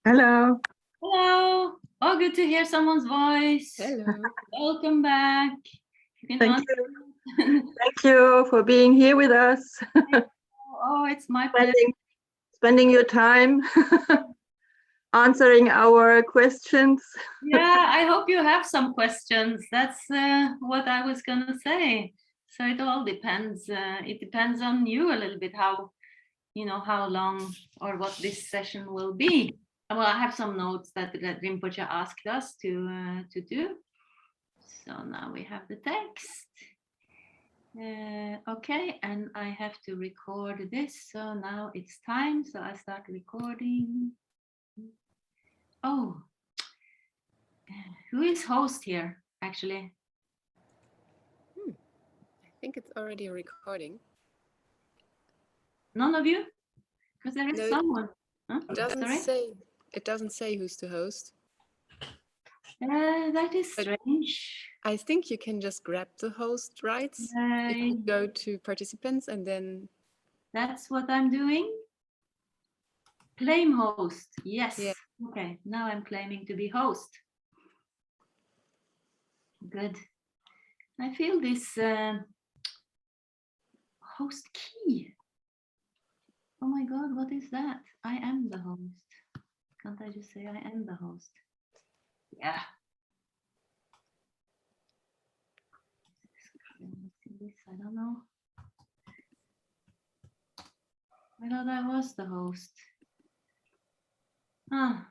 Hello. Hello. Oh, good to hear someone's voice. Hello. Welcome back. Thank you. Thank you for being here with us. Oh, it's my pleasure. Spending your time answering our questions. Yeah, I hope you have some questions. That's what I was going to say. So it all depends. It depends on you a little bit how long or what this session will be. Well, I have some notes that Rinpoche asked us to do. So now we have the text. Okay, and I have to record this. So now it's time. So I start recording. Oh, who is host here, actually? I think it's already recording. None of you? Because there is someone. Huh? It doesn't say who's the host. That is strange. I think you can just grab the host rights. If you go to participants and then... That's what I'm doing. Claim host. Yes. Yeah. Okay, now I'm claiming to be host. Good. I feel this host key. Oh my God, what is that? I am the host. Can't I just say I am the host? Yeah. I don't know. I thought I was the host. Ah.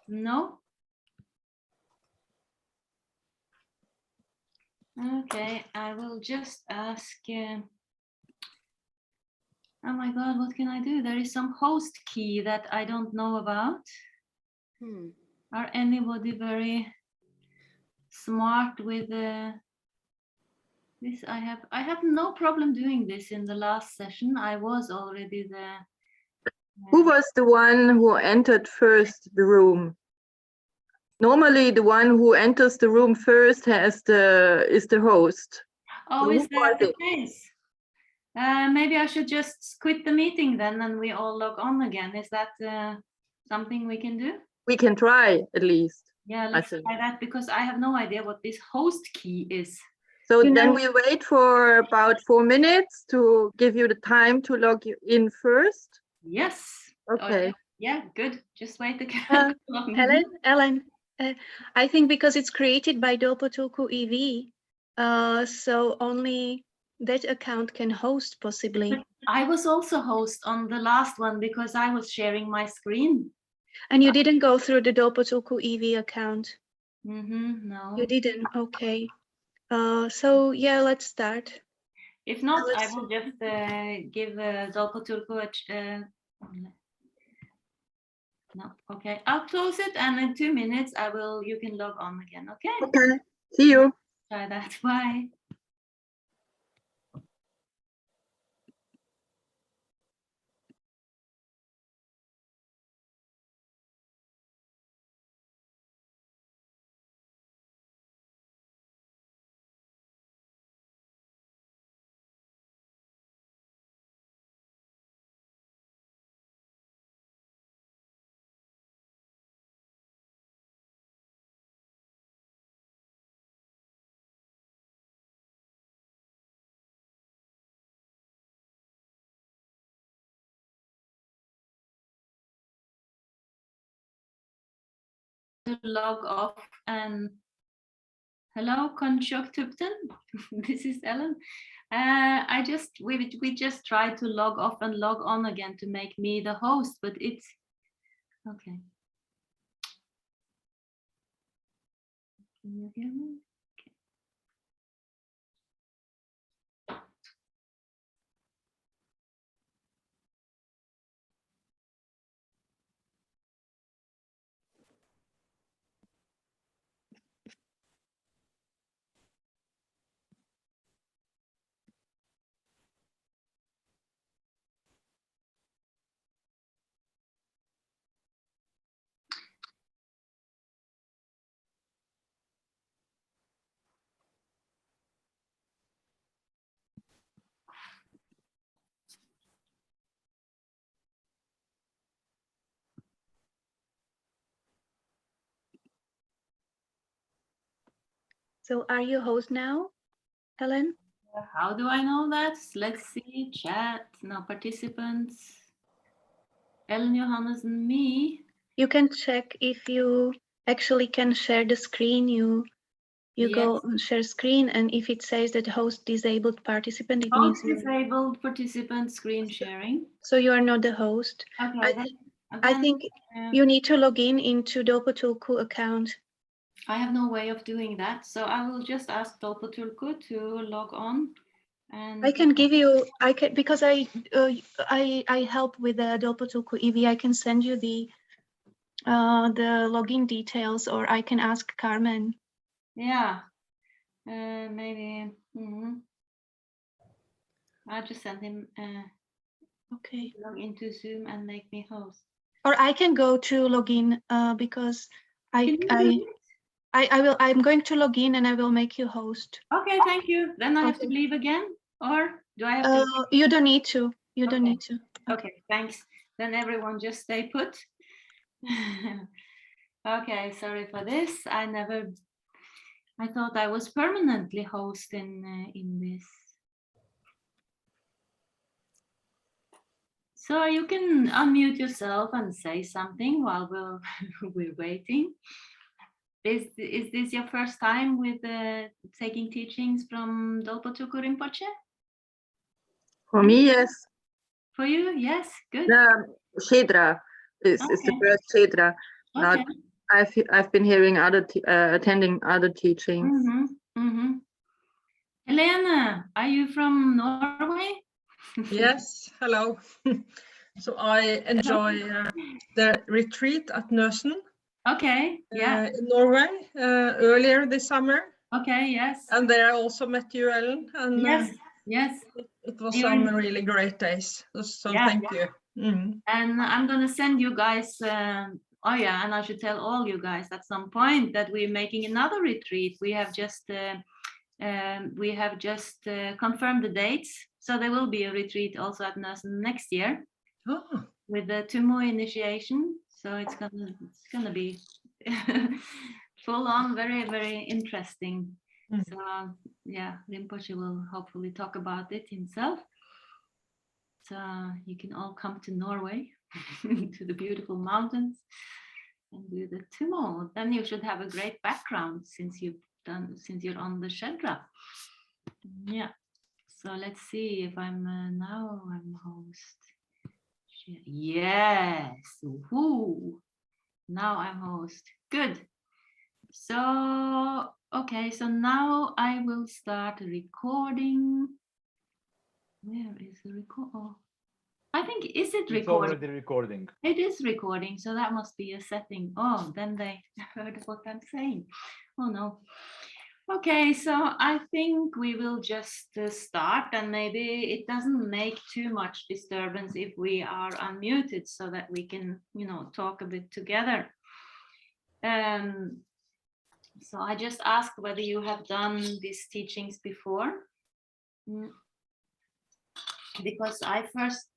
No? Okay, I will just ask. Oh my God, what can I do? There is some host key that I don't know about. Are anybody very smart with this? I have no problem doing this in the last session. I was already the... Who was the one who entered first the room? Normally the one who enters the room first is the host. Oh, is that the case? Maybe I should just quit the meeting then and we all log on again. Is that something we can do? We can try at least. Yeah, let's try that because I have no idea what this host key is. So then we wait for about 4 minutes to give you the time to log in first. Yes. Okay. Yeah, good. Just wait again. Ellen, I think because it's created by Dolpotoku EV, so only that account can host possibly. But I was also host on the last one because I was sharing my screen. And you didn't go through the Dolpotoku EV account? No. You didn't? Okay. So yeah, let's start. If not, I will just give Dolpotoku no, okay. I'll close it and in 2 minutes you can log on again, okay? Okay. See you. Try that. Bye. To log off and hello Konchoktupten. This is Ellen. We just tried to log off and log on again to make me the host, but it's okay. Can you hear me? So are you host now, Ellen? How do I know that? Let's see, chat, now participants, Ellen, Johannes, and me. You can check if you actually can share the screen. You go Yes. on share screen, and if it says that host disabled participant, it means Host disabled participant screen sharing. so you are not the host. Okay, I think you need to log in into Dopotulku account. I have no way of doing that, so I will just ask Dopotulku to log on. And I can give you, I can, because I help with the Dopotulku EV. I can send you the login details, or I can ask Carmen. Yeah, maybe. I'll just send him Okay. log into Zoom and make me host. Or I can go to login because I'm going to log in and I will make you host. Okay, thank you. Then I have to leave again, or do I have to? You don't need to. You don't need to. Okay, thanks. Then everyone just stay put. Okay, sorry for this. I thought I was permanently host in this. So you can unmute yourself and say something while we're waiting. Is this your first time with taking teachings from Dopotulku Rinpoche? For me, yes. For you, yes, good. Shedra is the first Shedra. Okay. I've been hearing attending other teachings. Helena, are you from Norway? Yes, hello. So I enjoy the retreat at Nøsen. Okay, yeah. In Norway earlier this summer. Okay, yes. And there I also met you, Ellen. And yes. It was some really great days. So thank you. And I'm going to send you guys, and I should tell all you guys at some point that we're making another retreat. We have just confirmed the dates. So there will be a retreat also at Nøsen next year with the Tumo initiation. So it's gonna be full on, very, very interesting. So yeah, Rinpoche will hopefully talk about it himself. So you can all come to Norway, to the beautiful mountains, and do the Tumo. Then you should have a great background since you're on the Shedra. Yeah. So let's see if I'm now I'm host. Yes. Woohoo. Now I'm host. Good. So okay. So now I will start recording. Where is the record? Oh, I think is it recording? It's already recording. It is recording. So that must be a setting. Oh, then they heard what I'm saying. Oh no. Okay, so I think we will just start, and maybe it doesn't make too much disturbance if we are unmuted so that we can, talk a bit together. So I just asked whether you have done these teachings before, because I first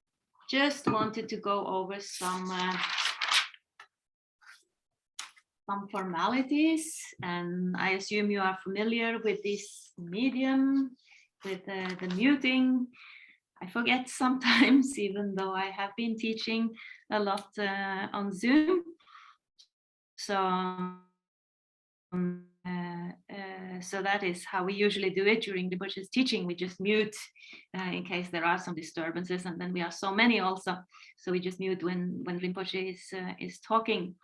just wanted to go over some formalities, and I assume you are familiar with this medium, with the muting. I forget sometimes, even though I have been teaching a lot on Zoom. So that is how we usually do it during the Rinpoche's teaching. We just mute in case there are some disturbances, and then we are so many also, so we just mute when Rinpoche is talking.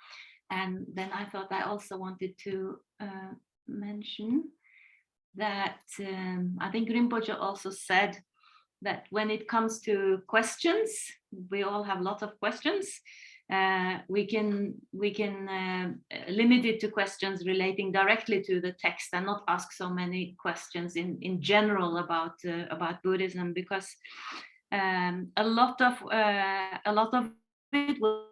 And then I thought I also wanted to mention that I think Rinpoche also said that when it comes to questions, we all have lots of questions. We can limit it to questions relating directly to the text and not ask so many questions in general about Buddhism, because a lot of it will.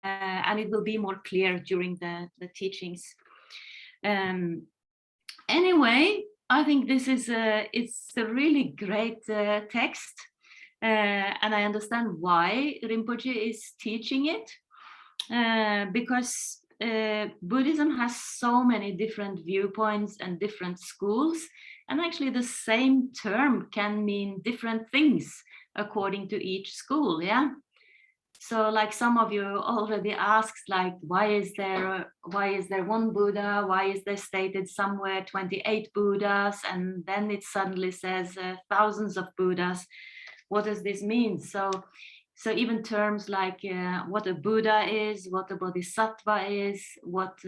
And it will be more clear during the teachings. Anyway, I think this is it's a really great text, and I understand why Rinpoche is teaching it, because Buddhism has so many different viewpoints and different schools, and actually the same term can mean different things according to each school. Yeah. So like some of you already asked, like, why is there one Buddha? Why is there stated somewhere 28 Buddhas? And then it suddenly says thousands of Buddhas. What does this mean? So even terms like what a Buddha is, what a Bodhisattva is, what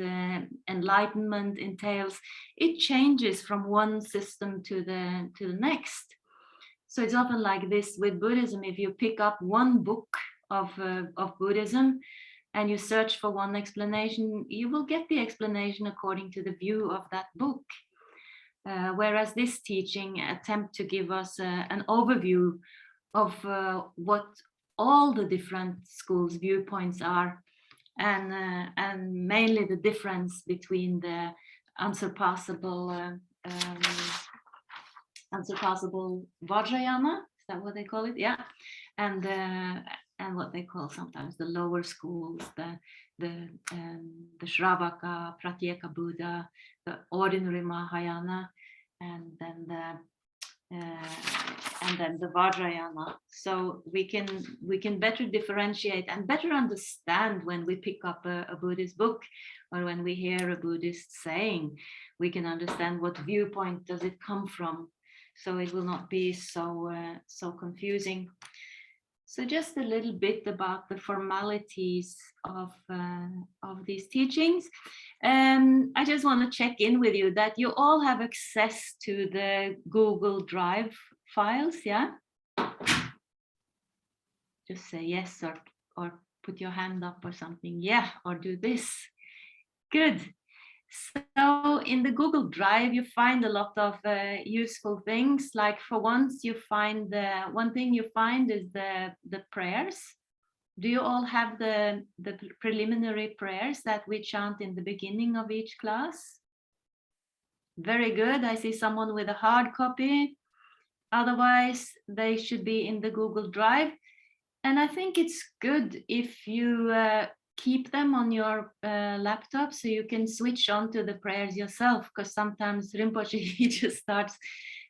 enlightenment entails, it changes from one system to the next. So it's often like this with Buddhism. If you pick up one book of Buddhism and you search for one explanation, you will get the explanation according to the view of that book. Whereas this teaching attempt to give us an overview of what all the different schools' viewpoints are, and mainly the difference between the unsurpassable Vajrayana, is that what they call it? Yeah, and what they call sometimes the lower schools, the Shravaka, Pratyeka Buddha, the ordinary Mahayana, and then the Vajrayana. So we can better differentiate and better understand when we pick up a Buddhist book, or when we hear a Buddhist saying, we can understand what viewpoint does it come from. So it will not be so confusing. So just a little bit about the formalities of these teachings. I just want to check in with you that you all have access to the Google Drive files, yeah? Just say yes, or put your hand up or something, yeah, or do this. Good. So in the Google Drive, you find a lot of useful things. Like for once, you find one thing you find is the prayers. Do you all have the preliminary prayers that we chant in the beginning of each class? Very good. I see someone with a hard copy. Otherwise, they should be in the Google Drive. And I think it's good if you keep them on your laptop so you can switch on to the prayers yourself, because sometimes Rinpoche, he just starts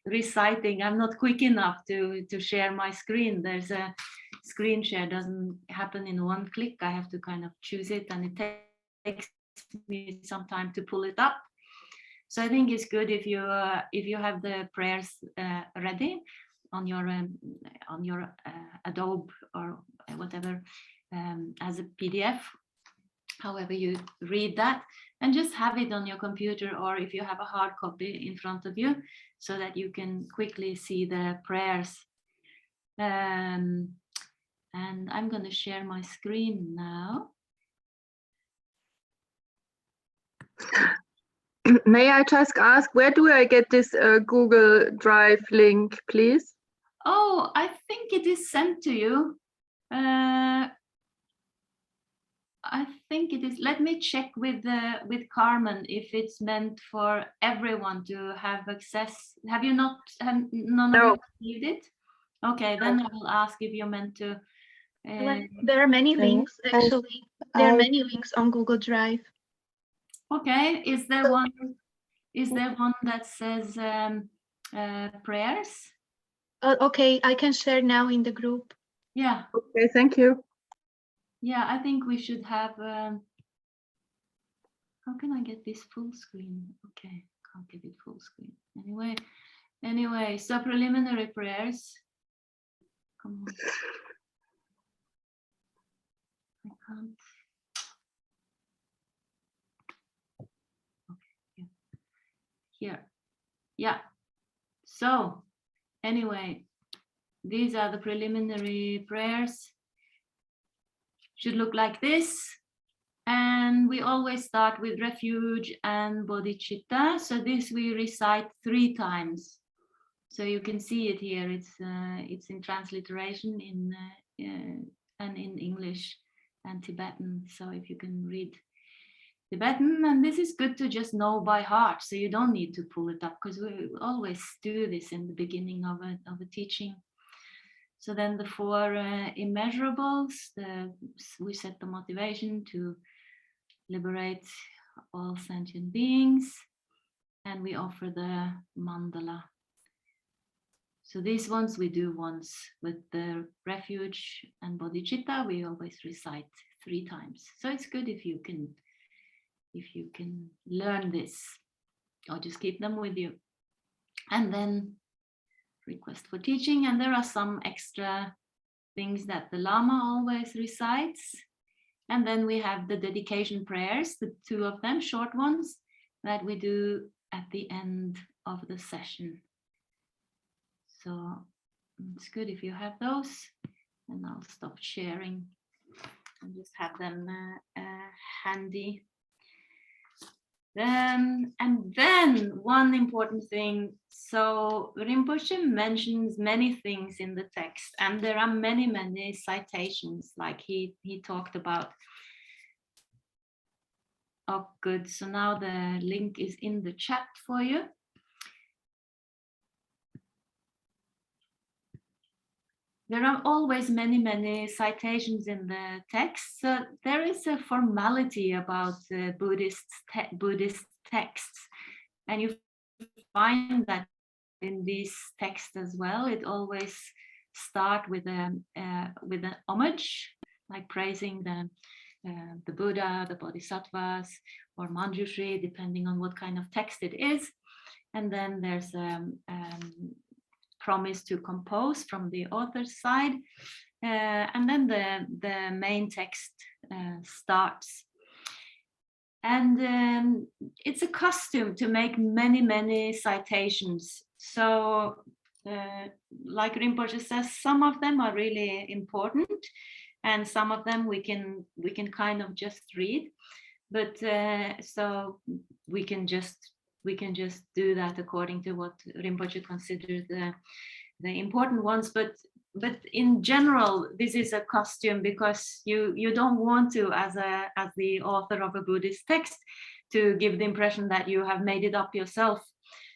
reciting. I'm not quick enough to share my screen. There's a screen share, doesn't happen in one click. I have to kind of choose it, and it takes me some time to pull it up. So I think it's good if you have the prayers ready on your Adobe or whatever, as a PDF, however you read that, and just have it on your computer, or if you have a hard copy in front of you, so that you can quickly see the prayers. And I'm going to share my screen now. May I just ask, where do I get this Google Drive link, please? Oh, I think it is sent to you. I think it is. Let me check with Carmen if it's meant for everyone to have access. Have you not? None of you received it? Okay, then I will ask if you're meant to. There are many links, actually. There are many links on Google Drive. Okay, is there one that says prayers? Okay, I can share now in the group. Yeah. Okay, thank you. Yeah, I think we should have. How can I get this full screen? Okay, can't get it full screen. Anyway, so preliminary prayers. Come on. I can't. Okay, here. Yeah. So anyway, these are the preliminary prayers. Should look like this. And we always start with refuge and bodhicitta. So this we recite 3 times. So you can see it here. It's in transliteration and in English and Tibetan. So if you can read Tibetan, and this is good to just know by heart. So you don't need to pull it up, because we always do this in the beginning of a teaching. So then the 4 immeasurables, we set the motivation to liberate all sentient beings. And we offer the mandala. So these ones we do once. With the refuge and bodhicitta, we always recite 3 times. So it's good if you can learn this, or just keep them with you. And then request for teaching. And there are some extra things that the Lama always recites. And then we have the dedication prayers, the 2 of them, short ones, that we do at the end of the session. So it's good if you have those. And I'll stop sharing and just have them handy. And then one important thing. So Rinpoche mentions many things in the text, and there are many citations, like he talked about. Oh, good. So now the link is in the chat for you. There are always many citations in the text. So there is a formality about Buddhist texts, and you find that in these texts as well. It always starts with an homage, like praising the Buddha, the Bodhisattvas, or Manjushri, depending on what kind of text it is. And then there's promise to compose from the author's side, and then the main text starts. And it's a custom to make many citations. So like Rinpoche says, some of them are really important, and some of them we can kind of just read, but so we can just do that according to what Rinpoche considers the important ones. But in general, this is a custom, because you don't want to, as the author of a Buddhist text, to give the impression that you have made it up yourself.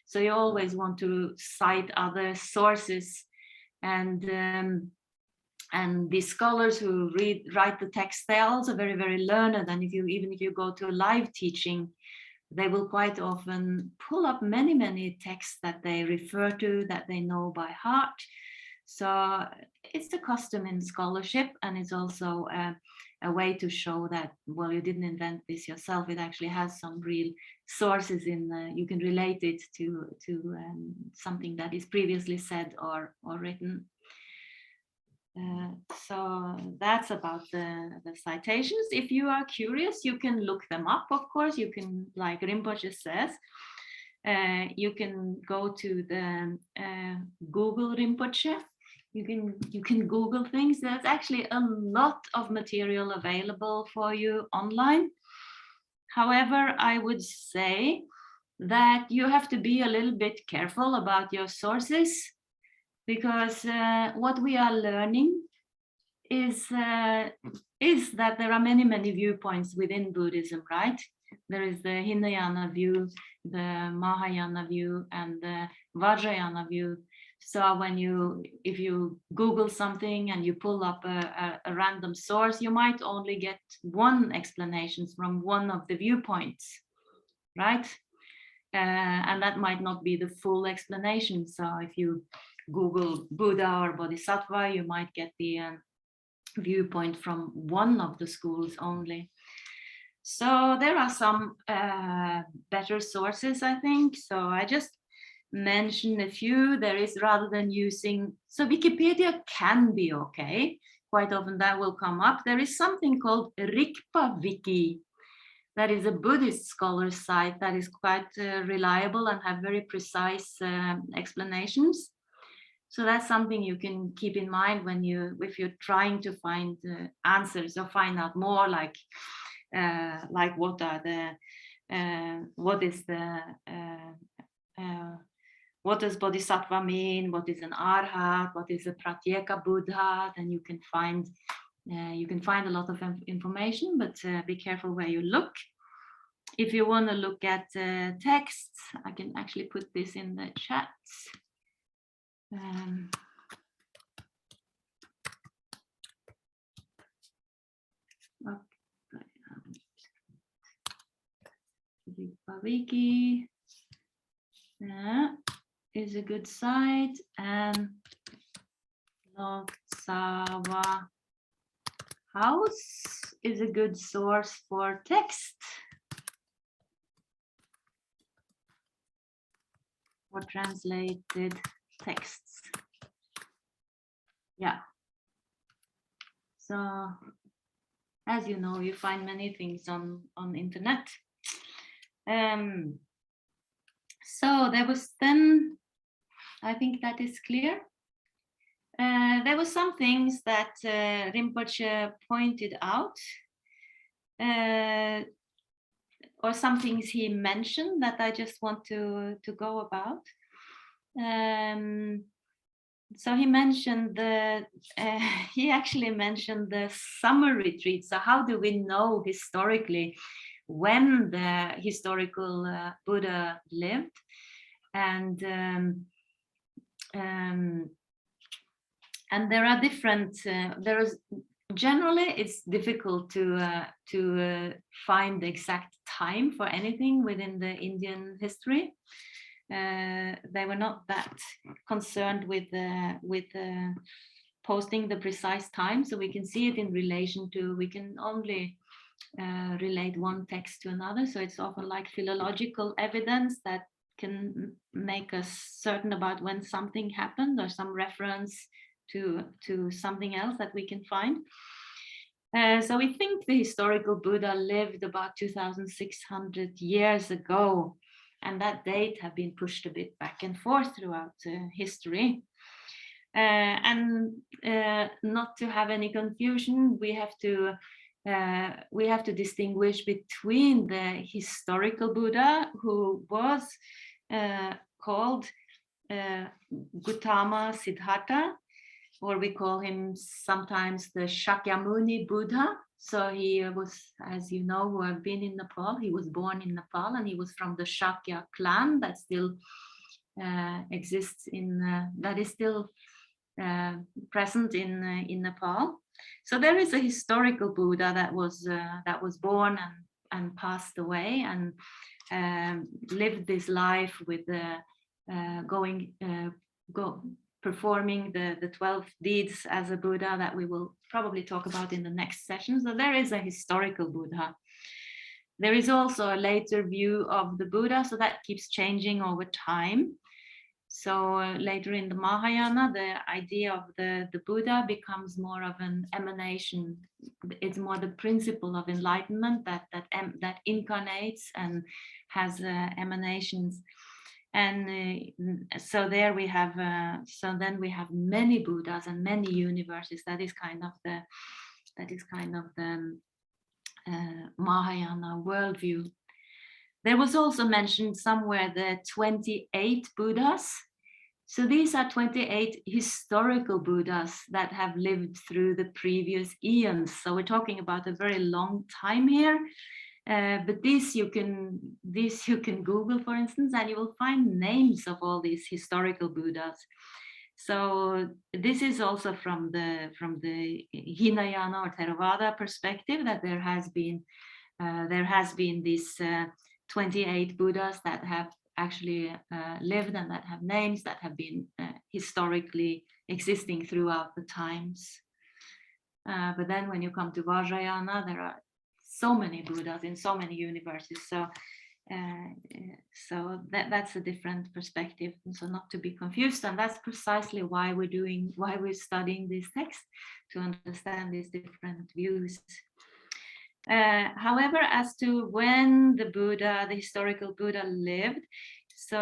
So you always want to cite other sources, and the scholars who write the text, they are also very learned. And even if you go to a live teaching, they will quite often pull up many texts that they refer to, that they know by heart. So it's a custom in scholarship, and it's also a way to show that, well, you didn't invent this yourself. It actually has some real sources you can relate it to something that is previously said or written. So that's about the citations. If you are curious, you can look them up, of course. You can, like Rinpoche says, you can go to the Google Rinpoche. You can Google things. There's actually a lot of material available for you online. However, I would say that you have to be a little bit careful about your sources, because what we are learning is that there are many viewpoints within Buddhism, right? There is the Hinayana view, the Mahayana view, and the Vajrayana view. So if you Google something and you pull up a random source, you might only get one explanation from one of the viewpoints, right? And that might not be the full explanation. So if you Google Buddha or Bodhisattva, you might get the viewpoint from one of the schools only. So there are some better sources, I think. So I just mention a few. There is, rather than using, so Wikipedia can be okay. Quite often that will come up. There is something called Rigpa Wiki. That is a Buddhist scholar's site that is quite reliable and have very precise explanations. So that's something you can keep in mind if you're trying to find answers or find out more, like what does Bodhisattva mean? What is an Arhat? What is a Pratyeka Buddha? Then you can find a lot of information, but be careful where you look. If you want to look at texts, I can actually put this in the chat. Wiki is a good site, and Longsawa House is a good source for text, for translated texts. Yeah. So, as you know, you find many things on internet. So there was then, I think that is clear. There were some things that Rinpoche pointed out, or some things he mentioned that I just want to go about. So he mentioned he actually mentioned the summer retreat. So how do we know historically when the historical Buddha lived? And there are different. Generally, it's difficult to find the exact time for anything within the Indian history. They were not that concerned with posting the precise time, so we can see it in relation to, we can only relate one text to another, so it's often like philological evidence that can make us certain about when something happened, or some reference to something else that we can find. So we think the historical Buddha lived about 2,600 years ago, and that date have been pushed a bit back and forth throughout history. And not to have any confusion, we have to distinguish between the historical Buddha, who was called Gautama Siddhartha, or we call him sometimes the Shakyamuni Buddha. So he was, as you know, who have been in Nepal, he was born in Nepal, and he was from the Shakya clan that still exists that is still present in Nepal. So there is a historical Buddha that was born and passed away, and lived this life with performing the 12 deeds as a Buddha that we will probably talk about in the next session. So there is a historical Buddha. There is also a later view of the Buddha, so that keeps changing over time. So later in the Mahayana, the idea of the Buddha becomes more of an emanation. It's more the principle of enlightenment that incarnates and has emanations. And so there we have, so then we have many Buddhas and many universes. That is kind of the Mahayana worldview. There was also mentioned somewhere the 28 Buddhas. So these are 28 historical Buddhas that have lived through the previous eons. So we're talking about a very long time here. But this you can Google, for instance, and you will find names of all these historical Buddhas. So this is also from the Hinayana or Theravada perspective, that there has been these 28 Buddhas that have actually lived and that have names that have been historically existing throughout the times. But then when you come to Vajrayana, there are so many Buddhas in so many universes. So that's a different perspective. So not to be confused, and that's precisely why we're studying this text, to understand these different views. However, as to when the historical Buddha lived, so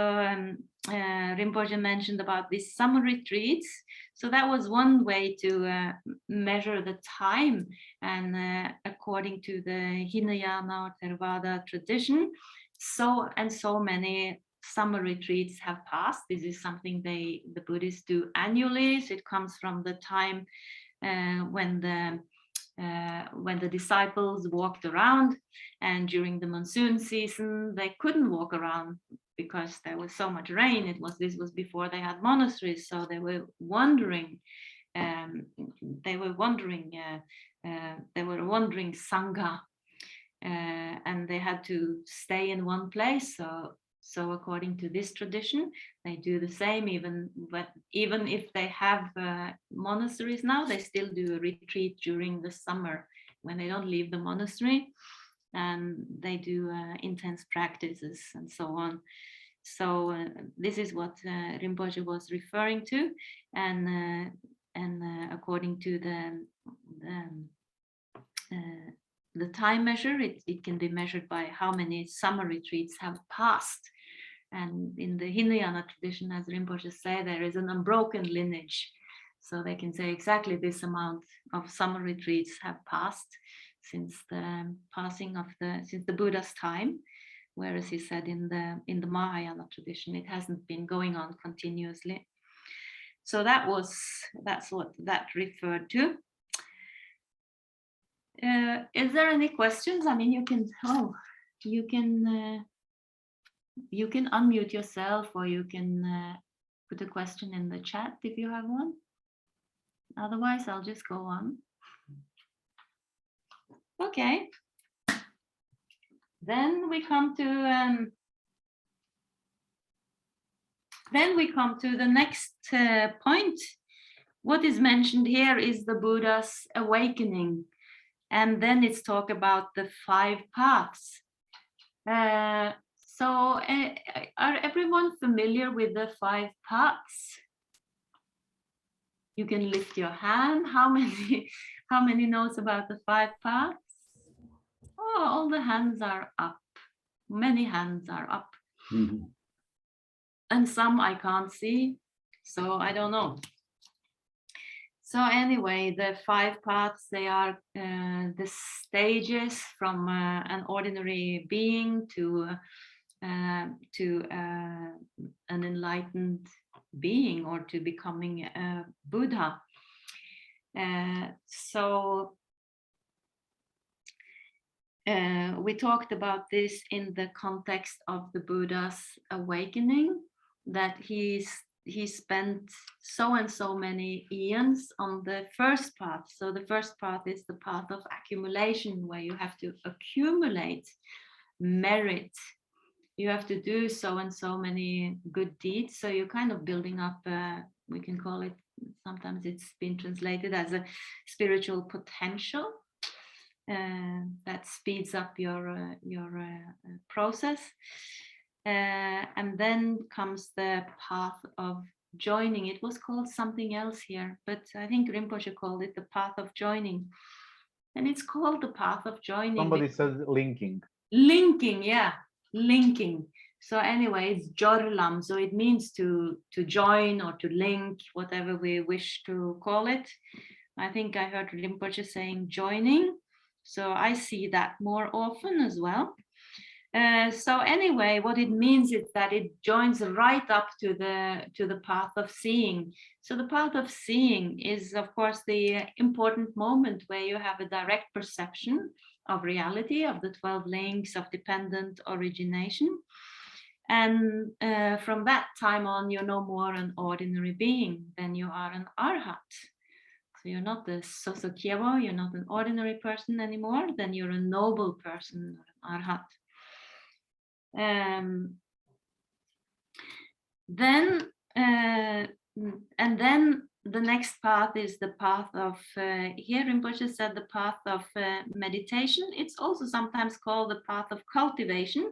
Rinpoche mentioned about these summer retreats. So that was one way to measure the time, and according to the Hinayana or Theravada tradition, so many summer retreats have passed. This is something the Buddhists do annually. So it comes from the time when the disciples walked around, and during the monsoon season they couldn't walk around because there was so much rain. This was before they had monasteries, so they were wandering sangha, and they had to stay in one place. So according to this tradition, they do the same. Even if they have monasteries now, they still do a retreat during the summer when they don't leave the monastery, and they do intense practices and so on. So this is what Rinpoche was referring to, and according to the time measure, it can be measured by how many summer retreats have passed. And in the Hinayana tradition, as Rinpoche said, there is an unbroken lineage. So they can say exactly this amount of summer retreats have passed since the passing of since the Buddha's time. Whereas he said in the Mahayana tradition, it hasn't been going on continuously. So that's what that referred to. Is there any questions? I mean, you can unmute yourself, or you can put a question in the chat if you have one. Otherwise, I'll just go on. Okay. Then we come to the next point. What is mentioned here is the Buddha's awakening, and then it's talk about the 5 paths. So are everyone familiar with the 5 paths? You can lift your hand. How many knows about the 5 paths? Oh, all the hands are up. Many hands are up. Mm-hmm. And some I can't see, so I don't know. So anyway, the 5 paths, they are the stages from an ordinary being to an enlightened being, or to becoming a Buddha. We talked about this in the context of the Buddha's awakening, that he spent so and so many eons on the first path. So the first path is the path of accumulation, where you have to accumulate merit. You have to do so and so many good deeds. So you're kind of building up, we can call it, sometimes it's been translated as a spiritual potential. That speeds up your process, and then comes the path of joining. It was called something else here, but I think Rinpoche called it the path of joining, and it's called the path of joining. Somebody says linking. Linking, yeah, linking. So anyway, it's jorlam, so it means to join or to link, whatever we wish to call it. I think I heard Rinpoche saying joining. So I see that more often as well. So anyway, what it means is that it joins right up to the path of seeing. So the path of seeing is, of course, the important moment where you have a direct perception of reality, of the 12 links of dependent origination. And from that time on, you're no more an ordinary being, then you are an arhat. So you're not the sosokyevo, you're not an ordinary person anymore, then you're a noble person, an arhat. Then the next path is the path of, here Rinpoche said the path of meditation. It's also sometimes called the path of cultivation.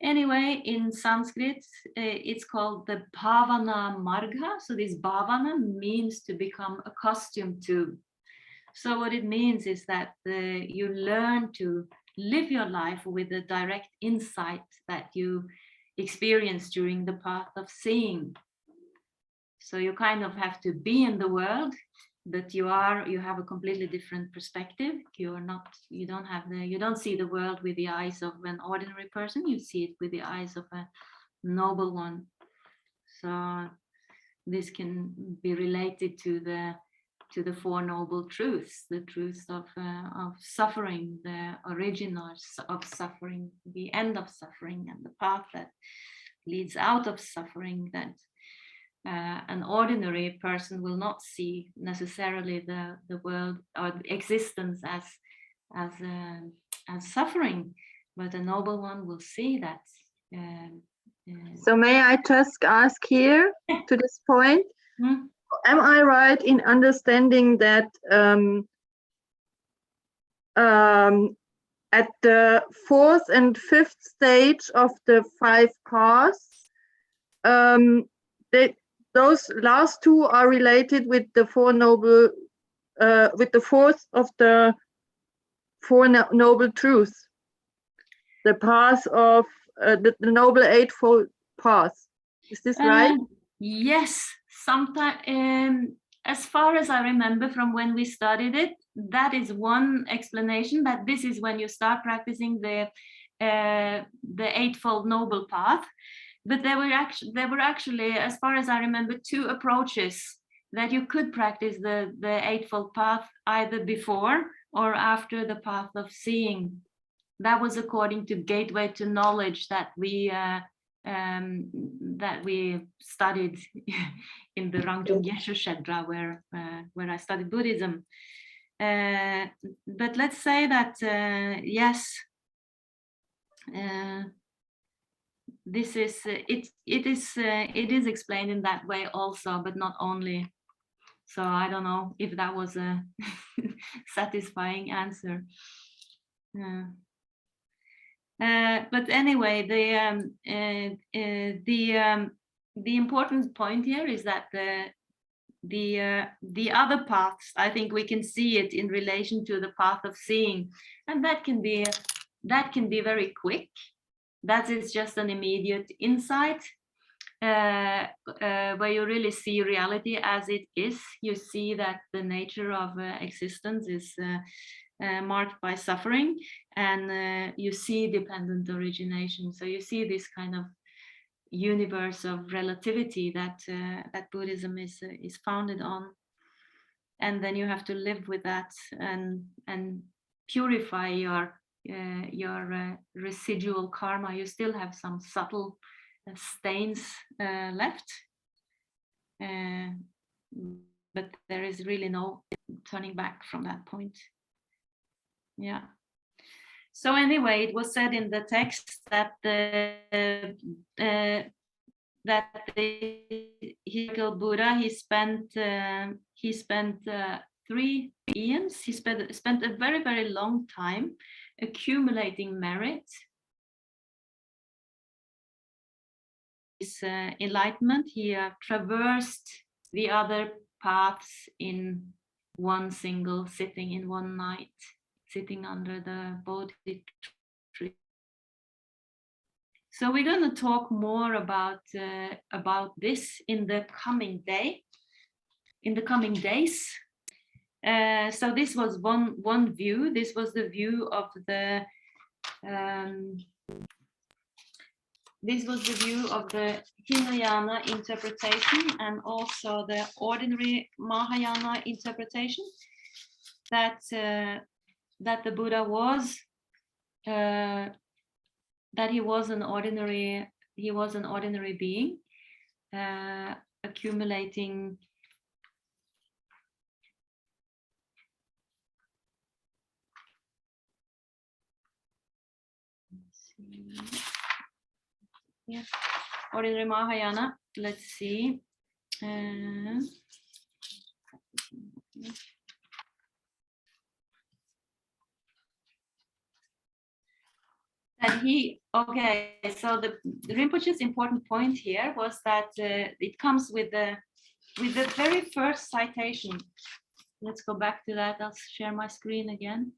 Anyway, in Sanskrit, it's called the bhavana marga. So this bhavana means to become accustomed to. So what it means is that you learn to live your life with the direct insight that you experience during the path of seeing. So you kind of have to be in the world, but you have a completely different perspective. You don't see the world with the eyes of an ordinary person. You see it with the eyes of a noble one. So this can be related to the 4 noble truths, the truths of suffering, the origin of suffering, the end of suffering, and the path that leads out of suffering, that an ordinary person will not see necessarily the world or the existence as suffering, but a noble one will see that. So may I just ask here to this point, am I right in understanding that at the 4th and 5th stage of the 5 paths, those last 2 are related with the 4 noble, with the 4th of the 4 noble truths, the path of the noble eightfold path. Is this right? Yes, sometimes, as far as I remember from when we studied it, that is one explanation, that this is when you start practicing the eightfold noble path. But there were actually, as far as I remember, 2 approaches that you could practice the eightfold path either before or after the path of seeing. That was according to Gateway to Knowledge that we studied in the Longchen Shedra, where I studied Buddhism. But let's say that yes, this is it is explained in that way also, but not only. So I don't know if that was a satisfying answer. But anyway, the important point here is that the other paths, I think we can see it in relation to the path of seeing, and that can be very quick. That is just an immediate insight, where you really see reality as it is. You see that the nature of existence is marked by suffering, and you see dependent origination. So you see this kind of universe of relativity that that Buddhism is founded on, and then you have to live with that and purify your residual karma. You still have some subtle stains left, but there is really no turning back from that point. Yeah. So anyway, it was said in the text that the historical Buddha, he spent 3 eons. He spent a very, very long time accumulating merit. His enlightenment, he traversed the other paths in one single sitting, in one night, sitting under the Bodhi tree. So we're going to talk more about this in the coming days. So this was one view. This was the view of the Hinayana interpretation, and also the ordinary Mahayana interpretation, that the Buddha was that he was an ordinary being, accumulating ordinary Mahayana. Let's see. And so the Rinpoche's important point here was that it comes with the very first citation. Let's go back to that. I'll share my screen again,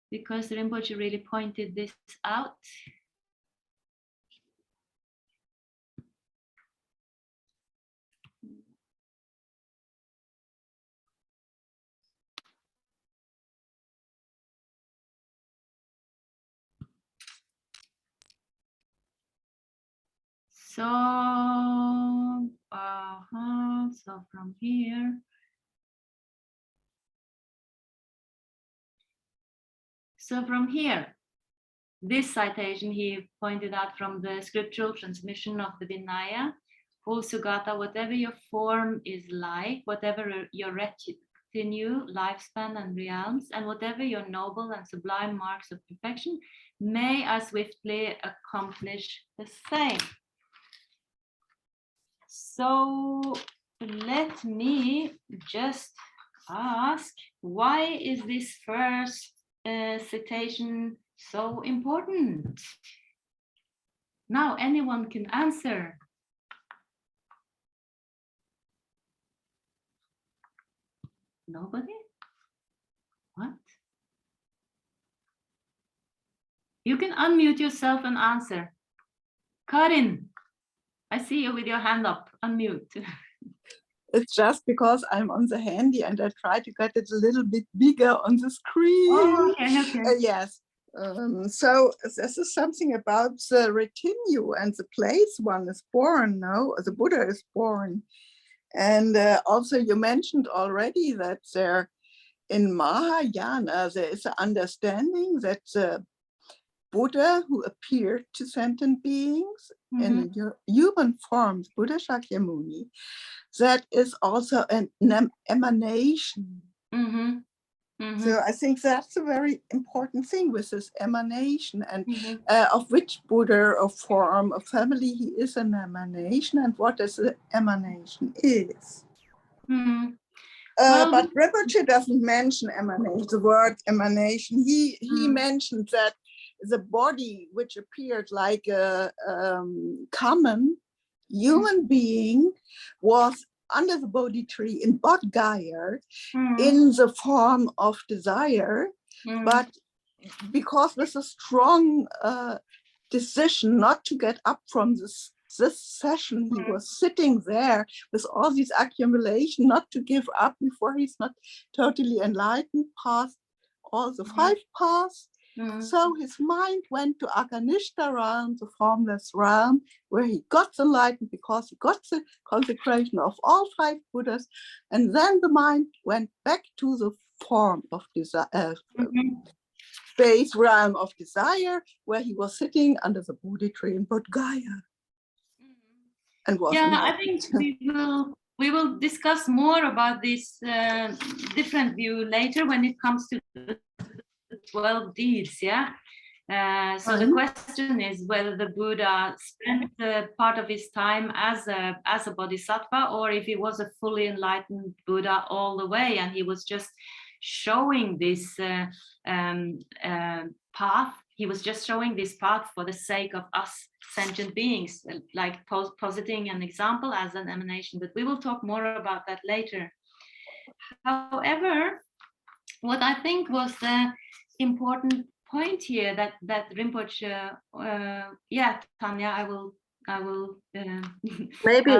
because Rinpoche really pointed this out. So, so from here. So from here, this citation he pointed out from the scriptural transmission of the Vinaya, O Sugata, whatever your form is like, whatever your continue lifespan and realms, and whatever your noble and sublime marks of perfection, may I swiftly accomplish the same. So let me just ask, why is this first citation so important? Now anyone can answer. Nobody? What? You can unmute yourself and answer. Karin, I see you with your hand up. Unmute. It's just because I'm on the handy and I try to get it a little bit bigger on the screen. Oh, okay, okay. Yes. So this is something about the retinue and the place one is born, no? The Buddha is born. And also you mentioned already that there in Mahayana, there is an understanding that the Buddha who appeared to sentient beings in human forms, Buddha Shakyamuni, that is also an emanation. So I think that's a very important thing with this emanation, and of which Buddha or form or family he is an emanation, and what is the emanation is. But Rinpoche doesn't mention emanation, the word emanation. He mentioned that the body which appeared like a common human being was under the Bodhi tree in Bodh Gaya in the form of desire, but because with a strong decision not to get up from this session, he was sitting there with all these accumulation, not to give up before he's not totally enlightened past all the 5 paths. So his mind went to Aganishta realm, the formless realm, where he got enlightened because he got the consecration of all 5 Buddhas. And then the mind went back to the form of desire, space realm of desire, where he was sitting under the Bodhi tree in Bodh Gaya. And was I think we will discuss more about this different view later when it comes to the 12 deeds. So the question is whether the Buddha spent part of his time as a bodhisattva, or if he was a fully enlightened Buddha all the way, and he was just showing this path. He was just showing this path for the sake of us sentient beings, like positing an example as an emanation. But we will talk more about that later. However, what I think was the important point here that Rinpoche, Tanya, I will. Maybe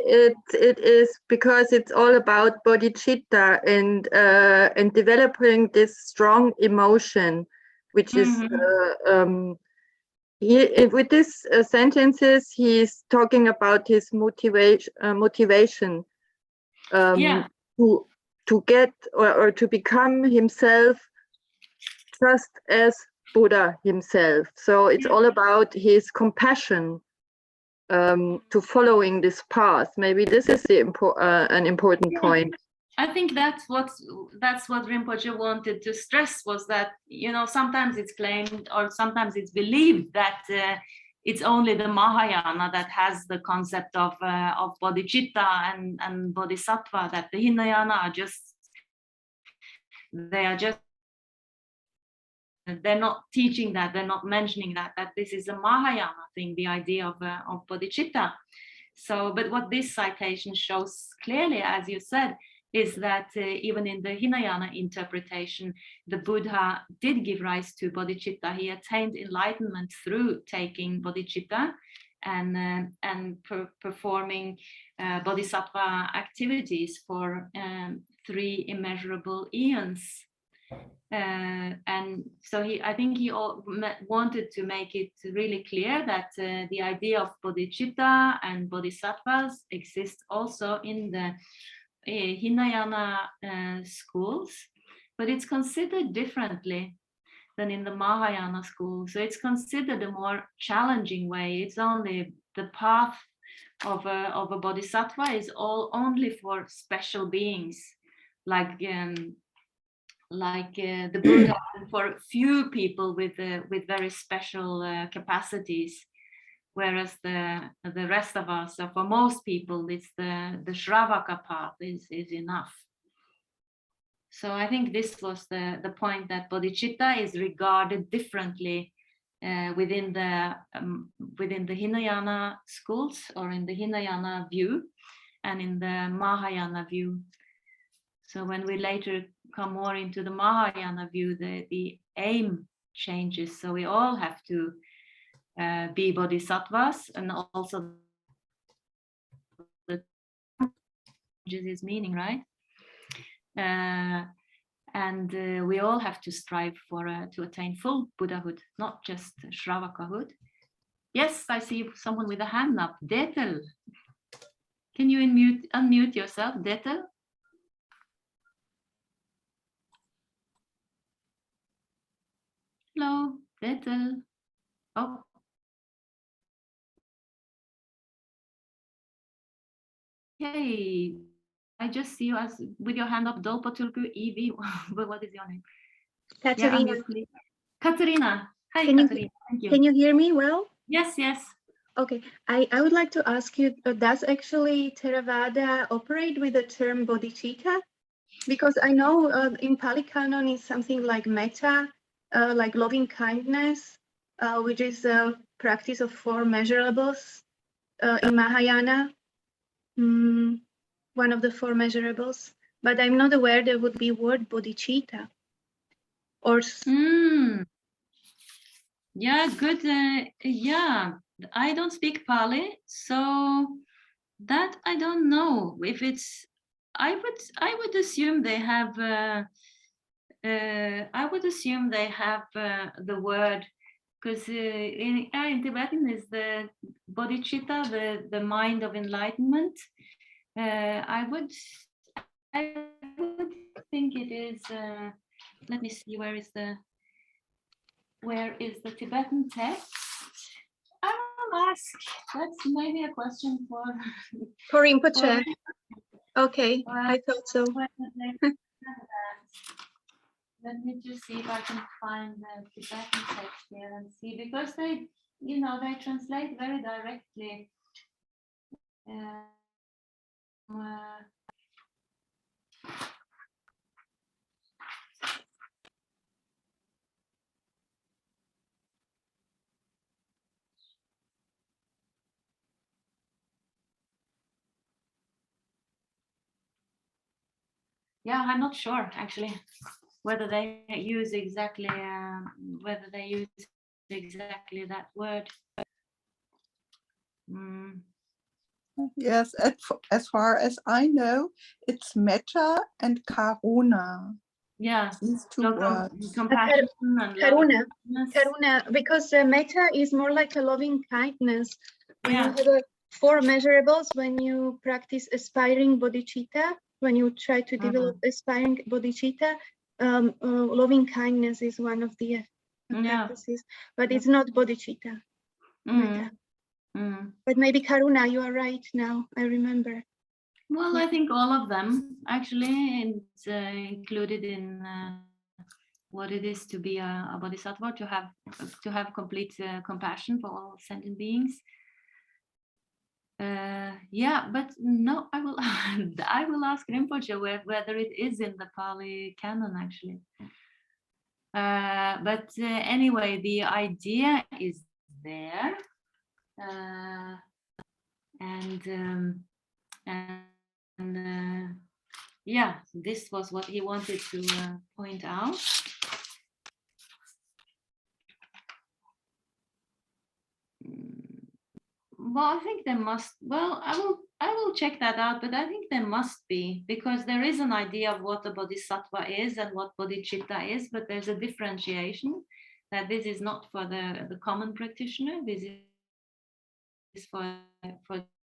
it is because it's all about bodhicitta and developing this strong emotion, which is with these sentences he's talking about his motivation to get or to become himself just as Buddha himself. So it's all about his compassion to following this path. Maybe this is the an important point. I think that's what Rinpoche wanted to stress, was that, you know, sometimes it's claimed or sometimes it's believed that it's only the Mahayana that has the concept of bodhicitta and bodhisattva, that the Hinayana are just they're not teaching that, they're not mentioning that this is a Mahayana thing, the idea of bodhicitta. So, but what this citation shows clearly, as you said, is that even in the Hinayana interpretation, the Buddha did give rise to bodhicitta. He attained enlightenment through taking bodhicitta and performing bodhisattva activities for 3 immeasurable eons. And so I think he wanted to make it really clear that the idea of bodhicitta and bodhisattvas exists also in the Hinayana schools, but it's considered differently than in the Mahayana school. So it's considered a more challenging way. It's only the path of a bodhisattva is only for special beings, like the Buddha, for few people with very special capacities, whereas the rest of us, or for most people, it's the Shravaka path is enough. So I think this was the point, that bodhicitta is regarded differently within the Hinayana schools, or in the Hinayana view, and in the Mahayana view. So when we later come more into the Mahayana view, the aim changes. So we all have to be bodhisattvas, and also the changes its meaning, right? And we all have to strive for to attain full Buddhahood, not just Shravakahood. Yes, I see someone with a hand up. Detel, can you unmute yourself, Detel? Hello, Detel. Oh. Hey, I just see you as with your hand up, Dolpatulku EV. But what is your name? Katerina. Yeah, Katerina. Hi, Can you- Katerina. Thank you. Can you hear me well? Yes, yes. Okay, I would like to ask you, does actually Theravada operate with the term bodhicitta? Because I know in Pali Canon is something like metta, like loving kindness, which is a practice of 4 measurables in Mahayana, one of the 4 measurables. But I'm not aware there would be word bodhicitta. Or Yeah, good. Yeah, I don't speak Pali, so that I don't know if it's. I would assume they have. I would assume they have the word, because in Tibetan is the bodhicitta, the mind of enlightenment. I would think it is. Let me see. Where is the Tibetan text? I will ask. That's maybe a question for Rinpoche. Okay, I thought so. Let me just see if I can find the Tibetan text here and see, because they translate very directly. Yeah, I'm not sure actually whether they use exactly that word. Yes, as far as I know, it's metta and karuna. Yeah, These 2 words. compassion and Karuna, because metta is more like a loving kindness. When Yeah. you have 4 measurables, when you practice aspiring bodhicitta, when you try to develop aspiring bodhicitta, loving kindness is one of the practices, but it's not bodhicitta. Metta. But maybe karuna, you are right now, I remember. Well, I think all of them actually, it's included in what it is to be a bodhisattva, to have complete compassion for all sentient beings. Yeah, but no, I will I will ask Rinpoche whether it is in the Pali Canon actually. But anyway, the idea is there, and yeah, this was what he wanted to point out. Well, I think there must. Well, I will check that out, but I think there must be, because there is an idea of what a bodhisattva is and what bodhicitta is, but there's a differentiation that this is not for the common practitioner. This is for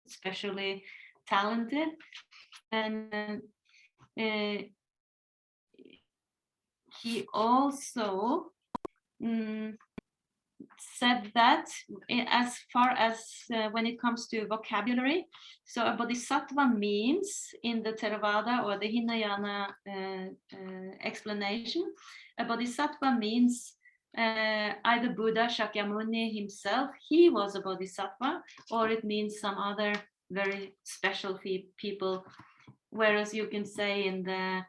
especially talented, and he also said that as far as when it comes to vocabulary. So a bodhisattva means, in the Theravada or the Hinayana explanation, a bodhisattva means either Buddha Shakyamuni himself, he was a bodhisattva, or it means some other very special people. Whereas you can say in the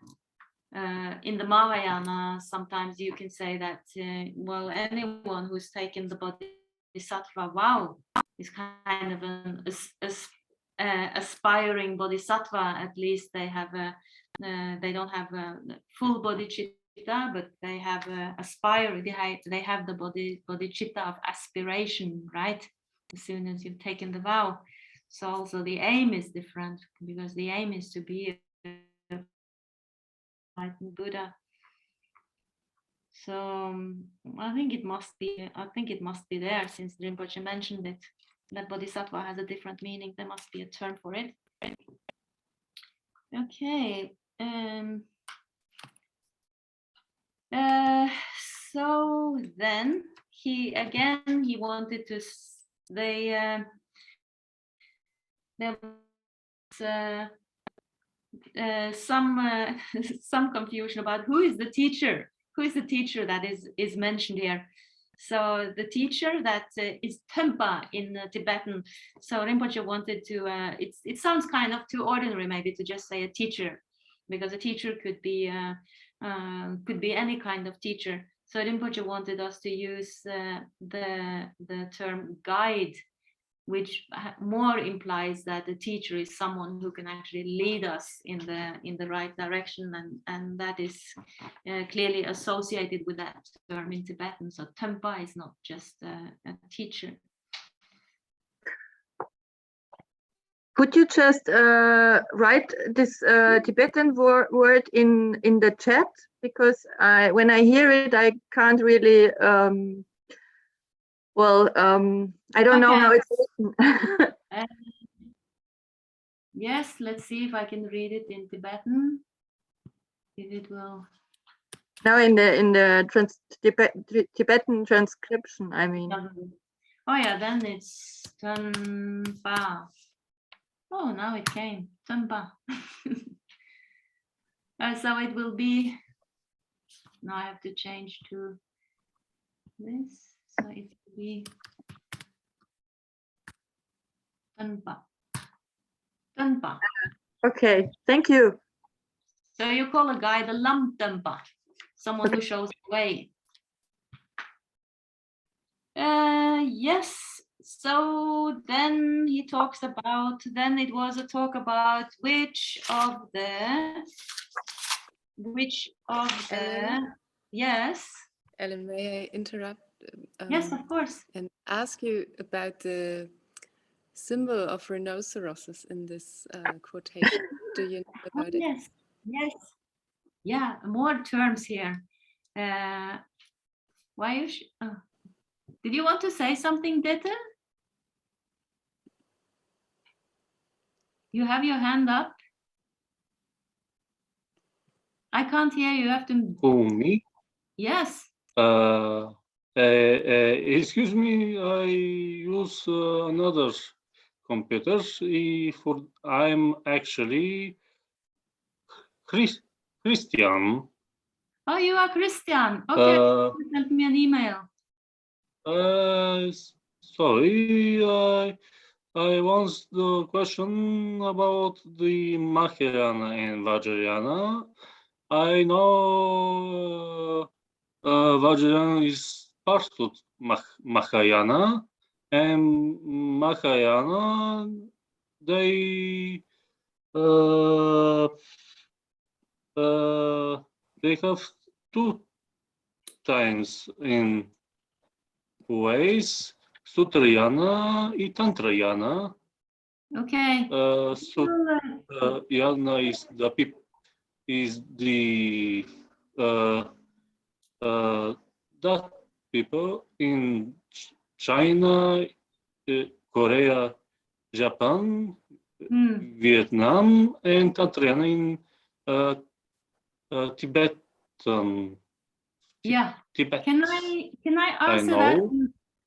Mahayana, sometimes you can say that, well, anyone who's taken the bodhisattva vow is kind of an aspiring bodhisattva. At least they have they don't have a full bodhicitta, but they have they have the bodhicitta of aspiration, right? As soon as you've taken the vow. So also the aim is different, because the aim is to be a enlightened Buddha. So I think it must be there, since Rinpoche mentioned it, that bodhisattva has a different meaning. There must be a term for it. Okay. So then he wanted to there was some confusion about who is the teacher that is mentioned here. So the teacher that is Tempa in Tibetan. So Rinpoche wanted to, it sounds kind of too ordinary maybe to just say a teacher, because a teacher could be any kind of teacher. So Rinpoche wanted us to use the term guide, which more implies that the teacher is someone who can actually lead us in the right direction, and that is clearly associated with that term in Tibetan. So Tempa is not just a teacher. Could you just write this Tibetan word in the chat? Because when I hear it, I can't really. I don't know how it's written. Yes, let's see if I can read it in Tibetan. If it will. Now in the Tibetan transcription, I mean. Oh yeah, then it's Tenpa. Oh, now it came Tenpa. So it will be. Now I have to change to this. So it will be Tenpa. Tenpa. Okay, thank you. So you call a guide a lam Tenpa, someone who shows the way. Yes. So then he talks about. Then it was a talk about which of the. Ellen? Yes. Ellen, may I interrupt? Yes, of course. And ask you about the symbol of rhinoceroses in this quotation. Do you know about it? Yes, yes. Yeah, more terms here. Why you did you want to say something, Dette? You have your hand up. I can't hear you. You have to. Who, me? Yes. Excuse me, I use another computer. I'm actually Christian. Oh, you are Christian. Okay, send me an email. Sorry, I want the question about the Mahayana and Vajrayana. I know Vajrayana is part of Mahayana, and Mahayana they have two times in ways, Sutrayana and Tantrayana. Okay. Yana is the that people in China, Korea, Japan, Vietnam, and Tantrayana in Tibetan. Yeah. Tibet. Can I answer that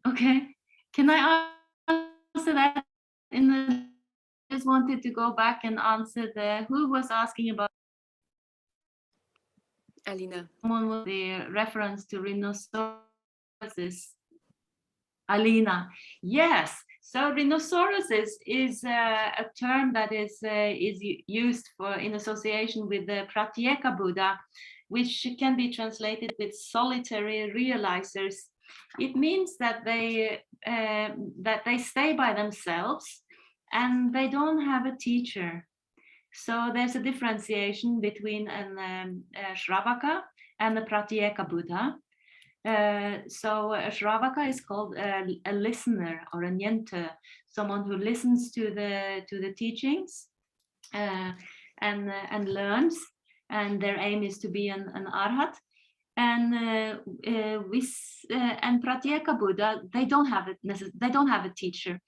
Okay, can I answer that? I just wanted to go back and answer who was asking about Alina. someone with the reference to rhinoceroses. Alina, yes. So rhinoceroses is a term that is used in association with the Pratyeka Buddha, which can be translated with solitary realizers. It means that they stay by themselves and they don't have a teacher. So there's a differentiation between a Shravaka and the Pratyeka Buddha. So a Shravaka is called a listener or a Nyente, someone who listens to the teachings and learns, and their aim is to be an arhat. And Pratyeka Buddha, they don't have a teacher.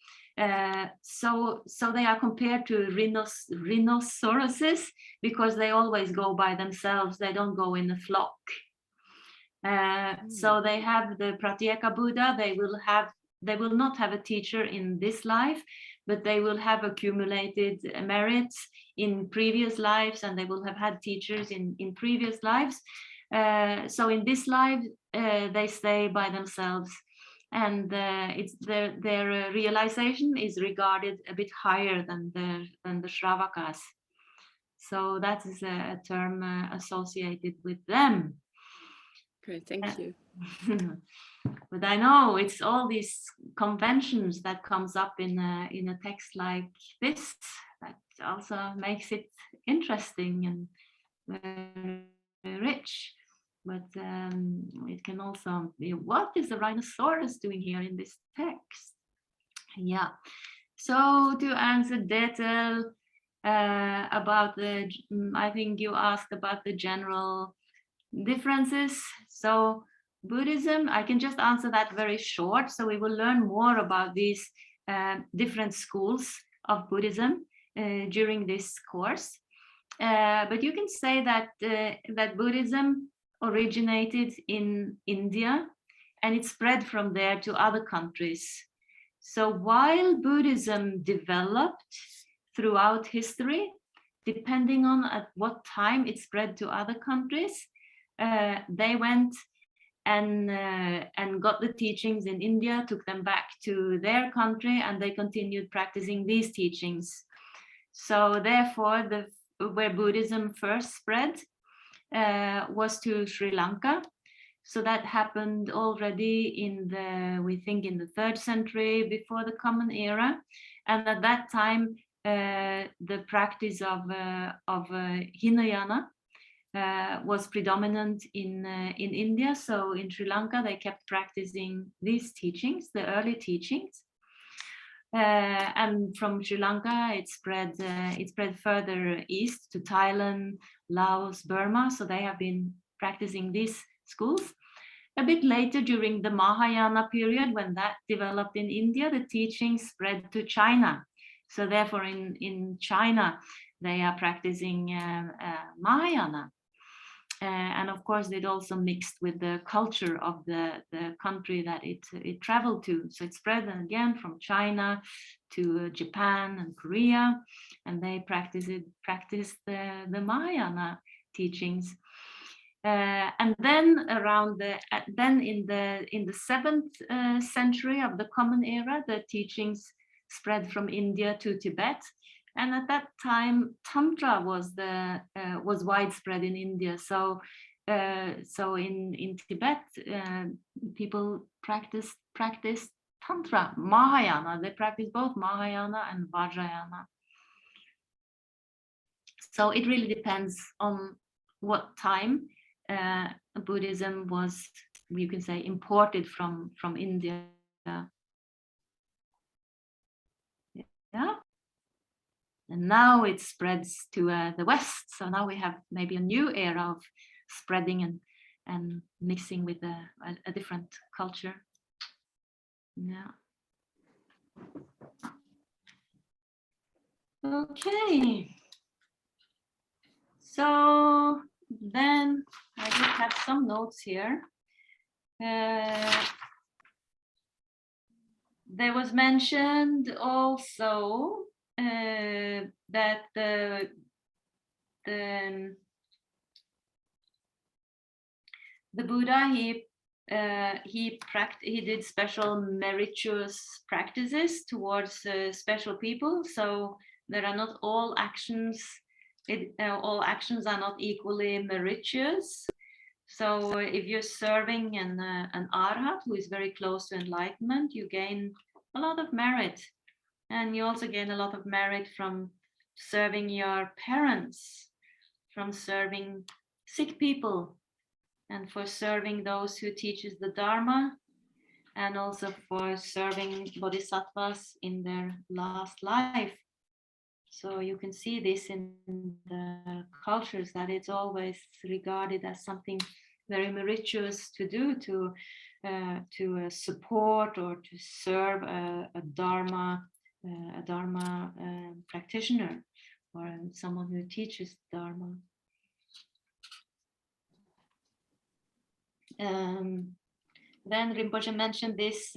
So they are compared to rhinoceroses because they always go by themselves. They don't go in a flock. So they have the Pratyeka Buddha. They will not have a teacher in this life, but they will have accumulated merits in previous lives, and they will have had teachers in previous lives. So in this life, they stay by themselves, and it's their realization is regarded a bit higher than the Shravakas. So that is a term associated with them. Great, thank you. But I know it's all these conventions that comes up in a text like this that also makes it interesting and rich. But it can also be, what is the rhinoceros doing here in this text? Yeah. So to answer Detel about I think you asked about the general differences. So Buddhism, I can just answer that very short. So we will learn more about these different schools of Buddhism during this course. But you can say that that Buddhism originated in India and it spread from there to other countries. So while Buddhism developed throughout history, depending on at what time it spread to other countries, they went and got the teachings in India, took them back to their country, and they continued practicing these teachings. So therefore, where Buddhism first spread was to Sri Lanka. So that happened already we think in the 3rd century before the Common Era. And at that time, the practice of Hinayana was predominant in India. So in Sri Lanka, they kept practicing these teachings, the early teachings. And from Sri Lanka, it spread further east to Thailand, Laos, Burma. So they have been practicing these schools. A bit later, during the Mahayana period, when that developed in India, the teachings spread to China. So therefore, in China, they are practicing Mahayana. And of course, it also mixed with the culture of the country that it traveled to. So it spread again from China to Japan and Korea, and they practiced the Mahayana teachings. And then in the 7th century of the Common Era, the teachings spread from India to Tibet. And at that time, Tantra was widespread in India. So in Tibet, people practiced Tantra, Mahayana. They practiced both Mahayana and Vajrayana. So it really depends on what time Buddhism was, you can say, imported from India. Yeah. And now it spreads to the West. So now we have maybe a new era of spreading and mixing with a different culture. Yeah. Okay. So then I just have some notes here. there was mentioned also that the Buddha, he did special meritorious practices towards special people. So there are not all actions. All actions are not equally meritorious. So if you're serving an arhat who is very close to enlightenment, you gain a lot of merit, and you also gain a lot of merit from serving your parents, from serving sick people, and for serving those who teaches the Dharma, and also for serving bodhisattvas in their last life. So you can see this in the cultures, that it's always regarded as something very meritorious to do, to support or to serve a Dharma practitioner, or someone who teaches Dharma. Then Rinpoche mentioned this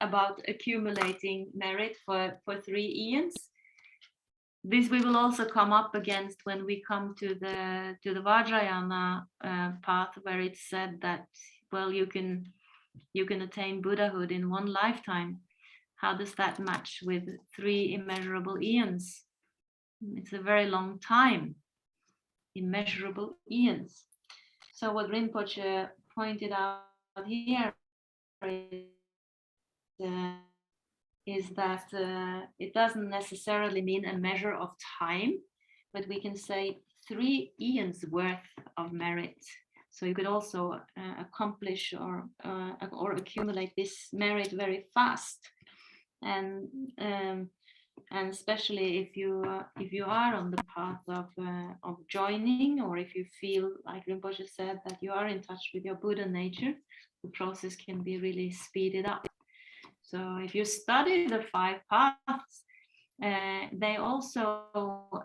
about accumulating merit for 3 eons. This we will also come up against when we come to the Vajrayana path, where it's said that, well, you can attain Buddhahood in 1 lifetime. How does that match with 3 immeasurable eons? It's a very long time, immeasurable eons. So what Rinpoche pointed out here is that it doesn't necessarily mean a measure of time, but we can say 3 eons worth of merit. So you could also accomplish or accumulate this merit very fast, and especially if you are on the path of joining, or if you feel, like Rinpoche said, that you are in touch with your Buddha nature, the process can be really speeded up. So if you study the 5 paths, they also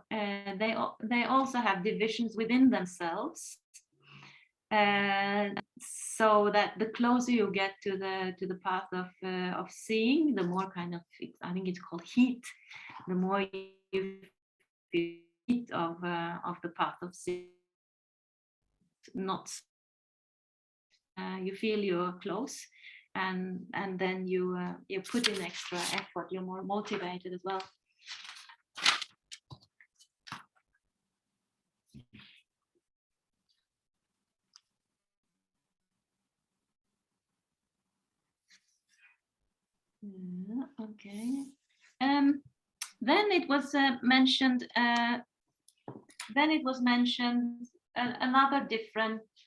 have divisions within themselves, so that the closer you get to the path of seeing, the more kind of, I think it's called heat, the more you feel heat of the path of seeing. Not you feel you're close. And then you put in extra effort, you're more motivated as well. Okay. Then it was mentioned.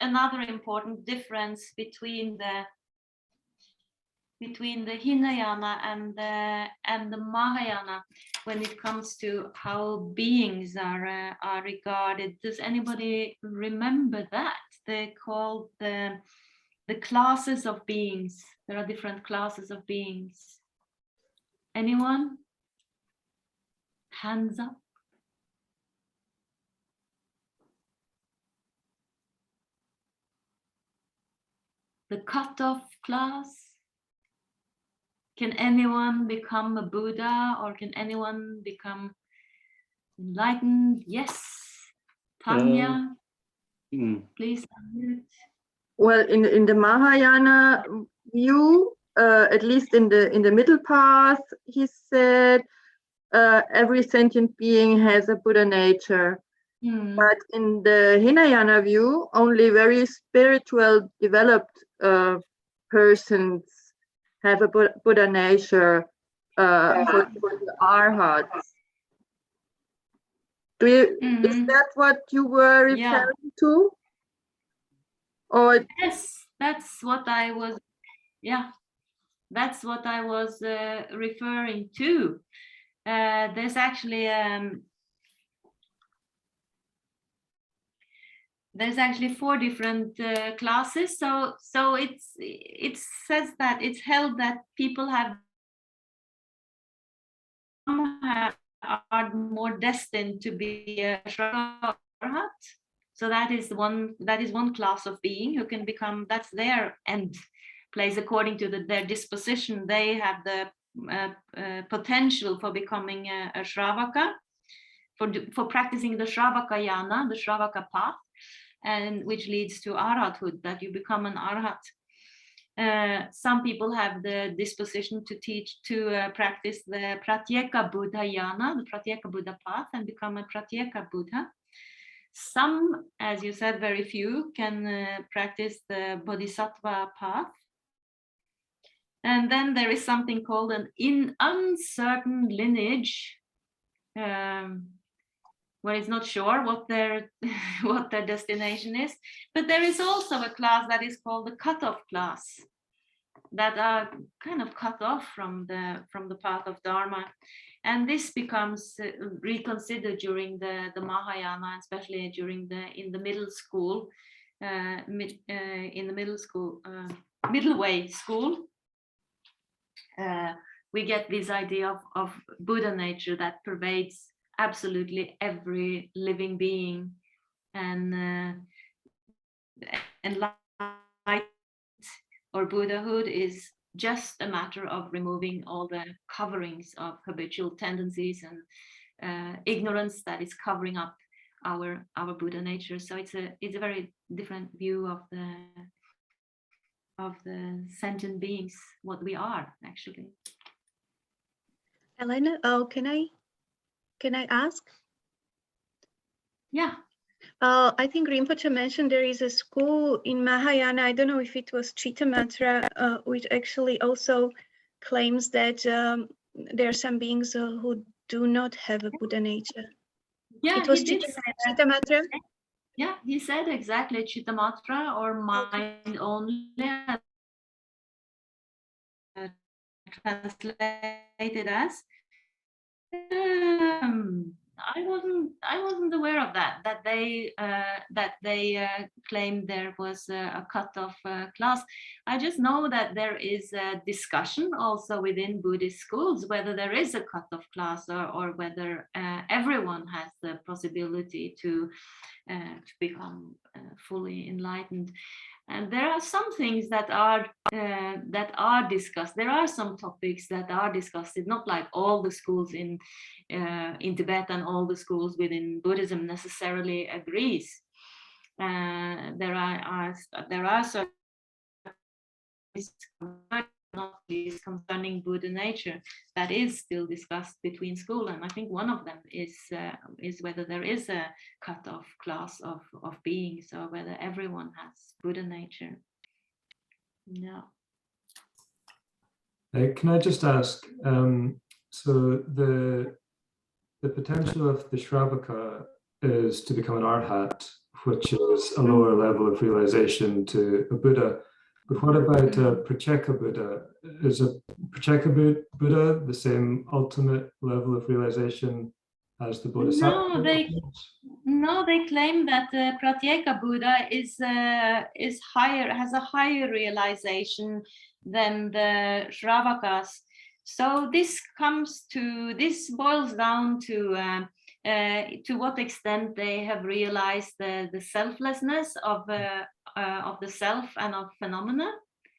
Another important difference between the Hinayana and the Mahayana when it comes to how beings are regarded. Does anybody remember that? They're called the classes of beings. There are different classes of beings. Anyone? Hands up. The cutoff class. Can anyone become a Buddha, or can anyone become enlightened? Yes. Tanya, please unmute. Well, in the Mahayana view, at least in the middle path, he said every sentient being has a Buddha nature. But in the Hinayana view, only very spiritual developed persons have a Buddha nature for the arhats. Is that what you were referring to? Or yes, that's what I was. Yeah, that's what I was referring to. There's actually 4 different classes. So it says that it's held that people are more destined to be a arhat. So that is one class of being who can become, that's their end. place according to their disposition, they have the potential for becoming a Shravaka, for practicing the Shravaka yana, the Shravaka path, and which leads to Arhathood, that you become an Arhat. Some people have the disposition to practice the Pratyeka Buddha yana, the Pratyeka Buddha path, and become a Pratyeka Buddha. Some, as you said, very few can practice the Bodhisattva path. And then there is something called an uncertain lineage, where it's not sure what their what their destination is. But there is also a class that is called the cutoff class, that are kind of cut off from the path of Dharma. And this becomes reconsidered during the Mahayana, especially during in the middle school, middle way school. We get this idea of Buddha nature that pervades absolutely every living being, and light or Buddhahood is just a matter of removing all the coverings of habitual tendencies and ignorance that is covering up our Buddha nature. So it's a very different view of the sentient beings, what we are actually. Elena, can I ask? Yeah. I think Rinpoche mentioned there is a school in Mahayana, I don't know if it was Chittamatra, which actually also claims that there are some beings who do not have a Buddha nature. Yeah, it was he did say that. Chittamatra? Yeah, he said exactly Chittamatra, or mind only, translated as. I wasn't aware of that they claimed there was a cutoff class. I just know that there is a discussion also within Buddhist schools whether there is a cutoff class or whether everyone has the possibility to become fully enlightened. And there are some things that are discussed. There are some topics that are discussed. It's not like all the schools in Tibet and all the schools within Buddhism necessarily agrees. There are certain not least concerning Buddha nature that is still discussed between school, and I think one of them is whether there is a cutoff class of beings, or whether everyone has Buddha nature. No. Can I just ask? So the potential of the Shravaka is to become an Arhat, which is a lower level of realization to a Buddha. But what about a Pratyeka Buddha? Is a Pratyeka Buddha the same ultimate level of realization as the Bodhisattva? No, they claim that the Pratyeka Buddha is higher, has a higher realization than the Shravakas. So this boils down to what extent they have realized the selflessness of the self and of phenomena,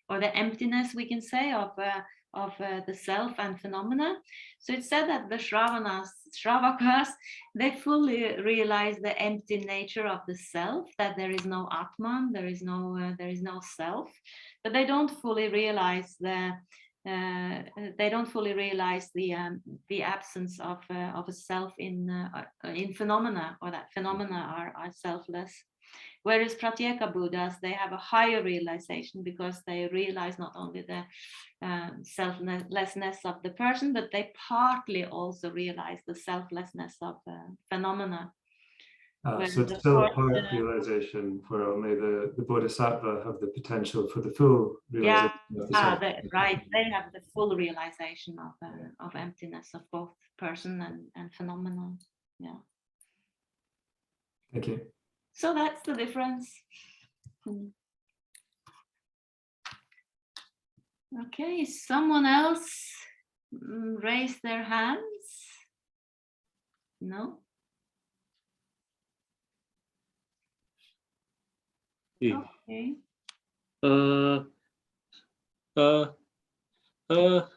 or the emptiness, we can say, of the self and phenomena. So it's said that the Shravakas, they fully realize the empty nature of the self, that there is no Atman, there is no self, but they don't fully realize the absence of a self in phenomena, or that phenomena are selfless. Whereas Pratyeka Buddhas, they have a higher realization, because they realize not only the selflessness of the person, but they partly also realize the selflessness of phenomena. So it's still a part realization, where only the Bodhisattva have the potential for the full realization. Yeah, right. They have the full realization of emptiness of both person and phenomenon. Yeah. Thank you. So that's the difference. Okay, someone else raise their hands? No? Okay. Hello.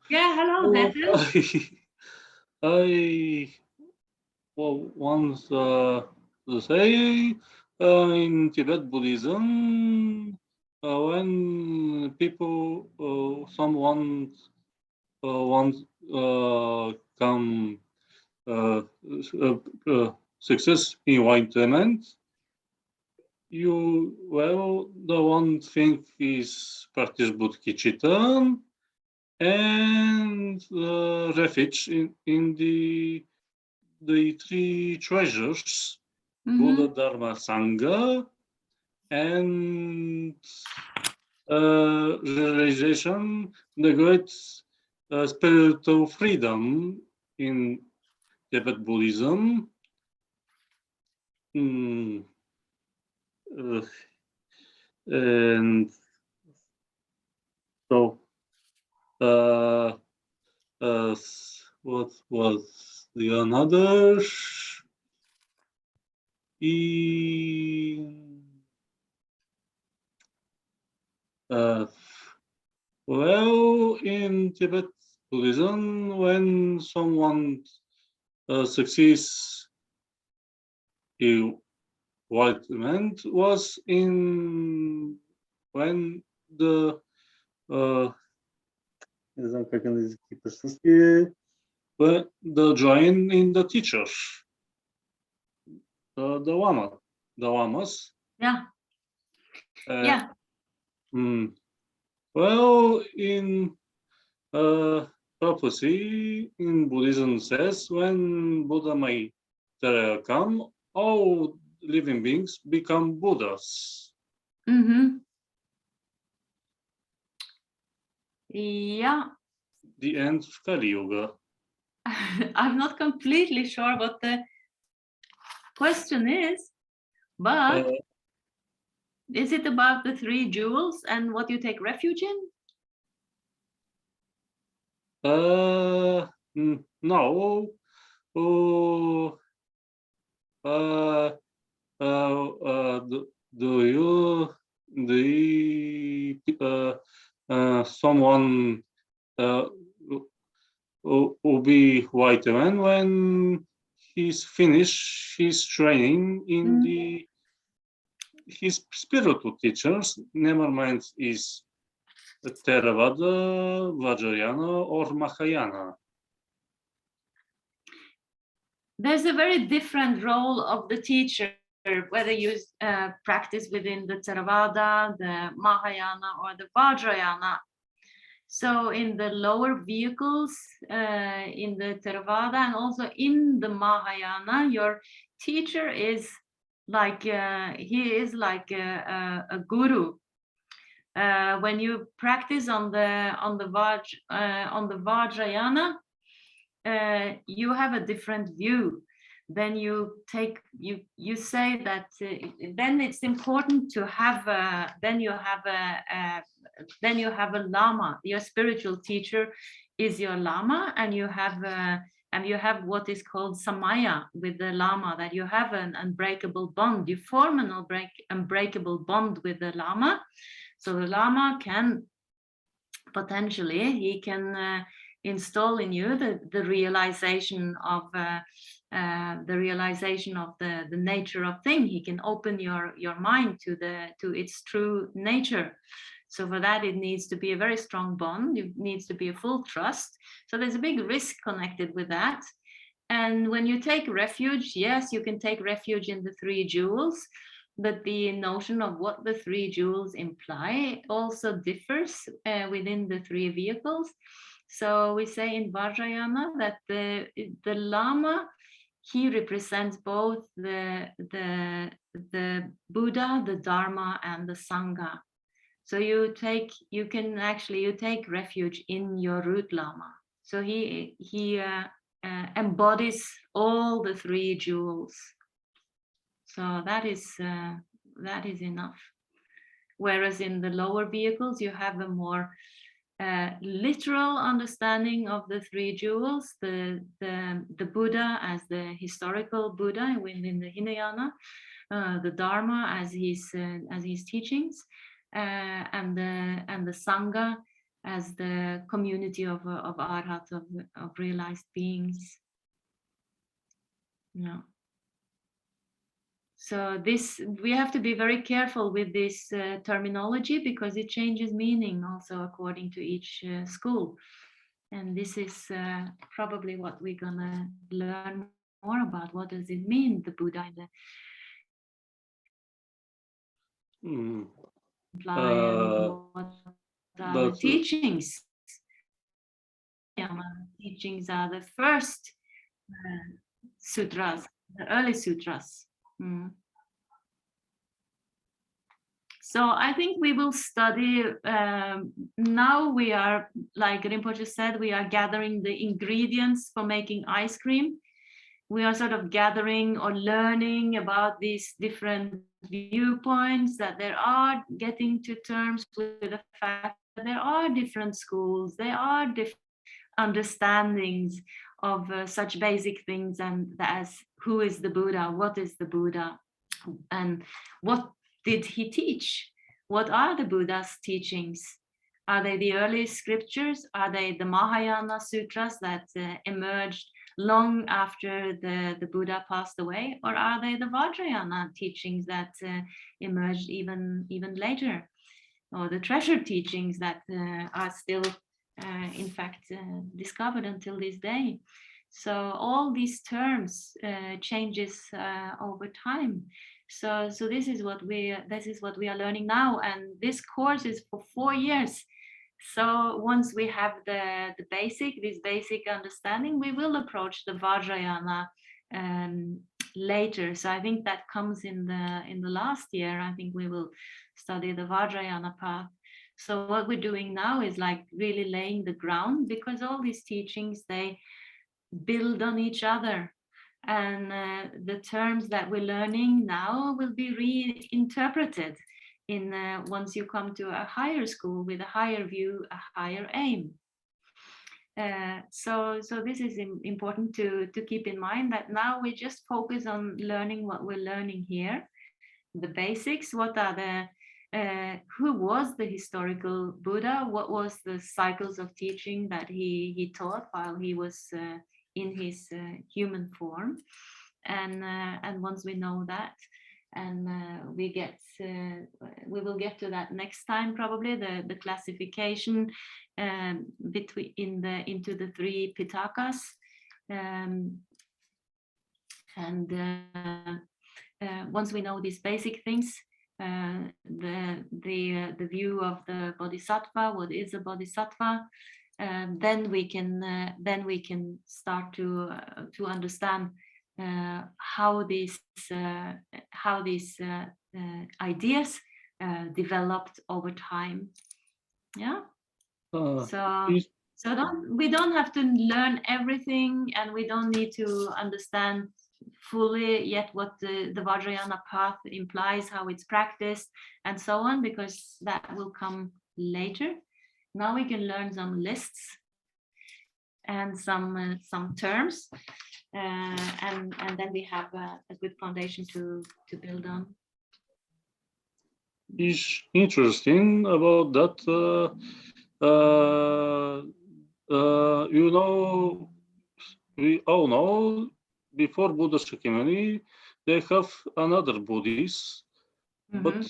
Yeah, hello, Detlef. I want to say in Tibet Buddhism, when people, someone wants come success enlightenment, the one thing is practice Bodhicitta and refuge in the three treasures, Buddha, Dharma, Sangha, and realization, the great spiritual freedom in Tibet Buddhism. And so, what was the another? Well, in Tibet Buddhism, when someone succeeds enlightenment was in when the не знам как е на езики присъствие, the join in the teachers, the lamas. Yeah. Yeah. Well, in prophecy in Buddhism says when Buddha may come, all living beings become Buddhas. Yeah. The end of Kali Yuga. I'm not completely sure what the question is, but is it about the three jewels and what you take refuge in? No. Do you someone will be white man when he's finished his training in his spiritual teachers, never mind is Theravada, Vajrayana or Mahayana? There's a very different role of the teacher, whether you practice within the Theravada, the Mahayana, or the Vajrayana. So in the lower vehicles, in the Theravada and also in the Mahayana, your teacher is like he is like a guru. When you practice on the Vajrayana, you have a different view. Then you say that then it's important to have then you have a lama. Your spiritual teacher is your lama, and you have what is called samaya with the lama, that you have an unbreakable bond. You form an unbreakable bond with the lama. So the lama can potentially install in you the realization of the nature of thing. He can open your mind to its true nature. So for that, it needs to be a very strong bond. It needs to be a full trust. So there's a big risk connected with that. And when you take refuge, yes, you can take refuge in the three jewels, but the notion of what the three jewels imply also differs within the three vehicles. So we say in Vajrayana that the Lama, he represents both the Buddha, the Dharma, and the Sangha. So you take refuge in your root Lama. So he embodies all the three jewels. So that is enough. Whereas in the lower vehicles, you have a more literal understanding of the three jewels, the Buddha as the historical Buddha within the Hinayana, the Dharma as his teachings, and the Sangha as the community of arhat, of realized beings. Yeah. So this, we have to be very careful with this terminology, because it changes meaning also according to each school. And this is probably what we're gonna learn more about. What does it mean, the Buddha in the what are the teachings? Teachings are the first sutras, the early sutras. So I think we will study, now we are, like Rinpoche said, we are gathering the ingredients for making ice cream. We are sort of gathering or learning about these different viewpoints, that there are getting to terms with the fact that there are different schools, there are different understandings of such basic things, and as who is the Buddha, what is the Buddha, and what did he teach? What are the Buddha's teachings? Are they the early scriptures? Are they the Mahayana sutras that emerged long after the Buddha passed away? Or are they the Vajrayana teachings that emerged even later? Or the treasure teachings that are still in fact discovered until this day? So all these terms changes over time. So this is what we are learning now, and this course is for 4 years. So once we have this basic understanding, we will approach the Vajrayana later. So I think that comes in the last year. I think we will study the Vajrayana path. So what we're doing now is like really laying the ground, because all these teachings, they build on each other. And the terms that we're learning now will be reinterpreted in once you come to a higher school with a higher view, a higher aim. So this is important to keep in mind, that now we just focus on learning what we're learning here, the basics. What are the who was the historical Buddha? What was the cycles of teaching that he taught while he was in his human form? And once we know that, and we will get to that next time, probably the classification between into the 3 Pitakas, once we know these basic things, the view of the Bodhisattva, what is a Bodhisattva, then we can start to understand how these ideas developed over time. Yeah. We don't have to learn everything, and we don't need to understand fully yet what the Vajrayana path implies, how it's practiced, and so on, because that will come later. Now we can learn some lists and some terms, and then we have a good foundation to build on. It's interesting about that. You know, we all know before Buddha Shakyamuni, they have another Buddhists, but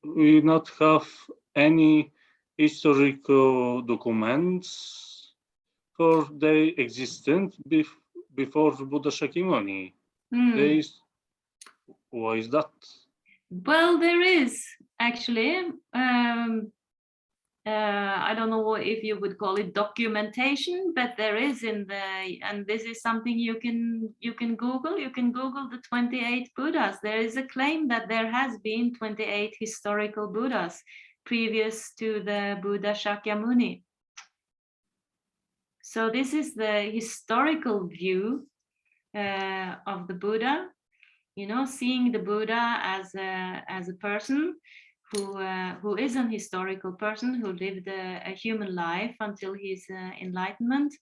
we not have any historical documents for their existence before Buddha Shakyamuni. Why is that? Well, there is actually. I don't know if you would call it documentation, but there is and this is something you can Google. You can Google the 28 Buddhas. There is a claim that there has been 28 historical Buddhas previous to the Buddha Shakyamuni. So this is the historical view of the Buddha. You know, seeing the Buddha as a person who is an historical person, who lived a human life until his enlightenment,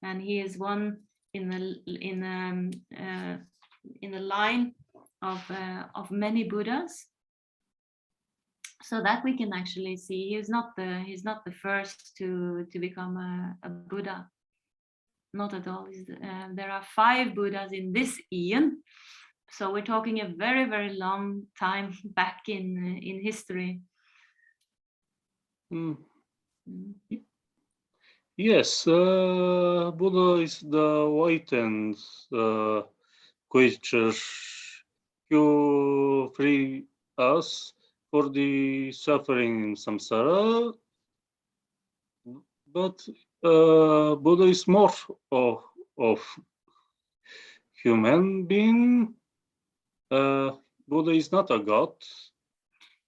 and he is one in the line of many Buddhas. So that we can actually see he's not the first to become a Buddha. Not at all. There are 5 Buddhas in this eon. So we're talking a very, very long time back in history. Yes, Buddha is the whitened creature who free us for the suffering in samsara. But Buddha is more of human being. Buddha is not a god.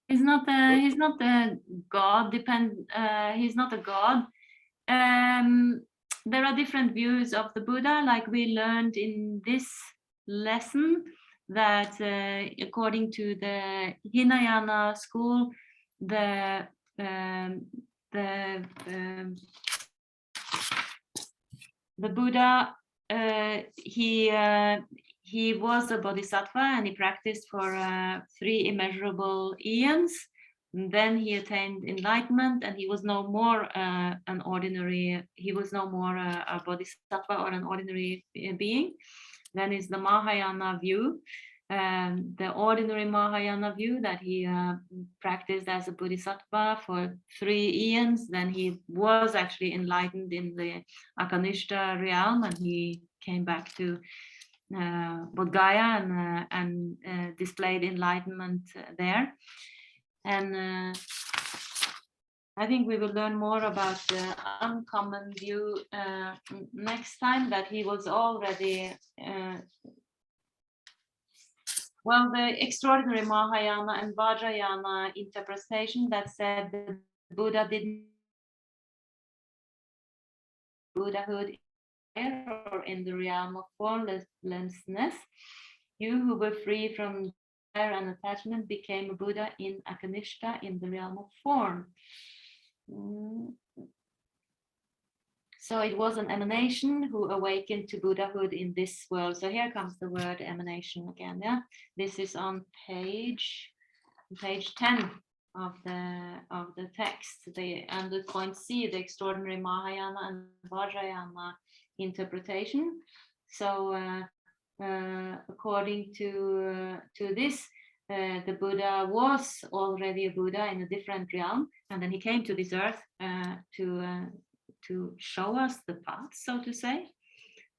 He's not a god. He's not a god. There are different views of the Buddha, like we learned in this lesson, that according to the Hinayana school, the Buddha, he was a bodhisattva and he practiced for 3 immeasurable eons. And then he attained enlightenment, and he was no more an ordinary. He was no more a bodhisattva or an ordinary being. Then is the Mahayana view, the ordinary Mahayana view, that he practiced as a bodhisattva for 3 eons. Then he was actually enlightened in the Akanishta realm, and he came back to Bodh Gaya and displayed enlightenment there. And I think we will learn more about the uncommon view next time, that he was already, well, the extraordinary Mahayana and Vajrayana interpretation that said the Buddha didn't Buddhahood or in the realm of formlessness. You who were free from desire and attachment became a Buddha in Akanishta, in the realm of form. So it was an emanation who awakened to Buddhahood in this world. So here comes the word emanation again. Yeah, this is on page 10 of the text. Under point C, the extraordinary Mahayana and Vajrayana interpretation. So according to this, the Buddha was already a Buddha in a different realm, and then he came to this earth to show us the path, so to say.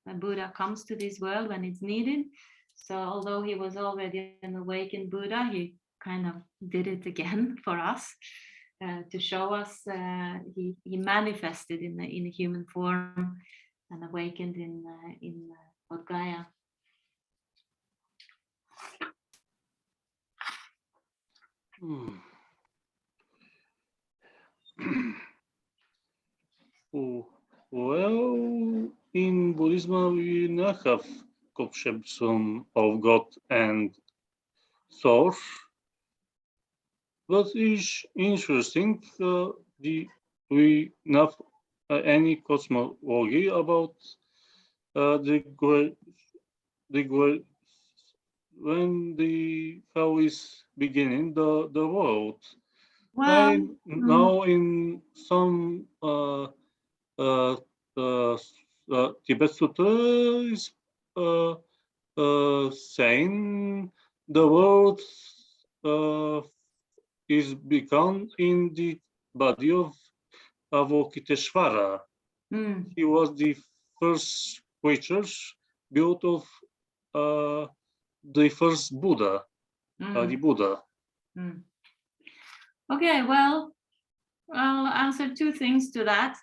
The Buddha comes to this world when it's needed. So although he was already an awakened Buddha, he kind of did it again for us to show us. He manifested in a human form and awakened in Bodh Gaya. Well, in Buddhism, we not have conception of God and source, but it's interesting. We not any cosmology about how is beginning the world. Well, Now in some Tibet Sutra is saying the world is become in the body of Avalokiteshvara. He was the first creature built of the first Buddha, the Buddha. Okay, well, I'll answer 2 things to that.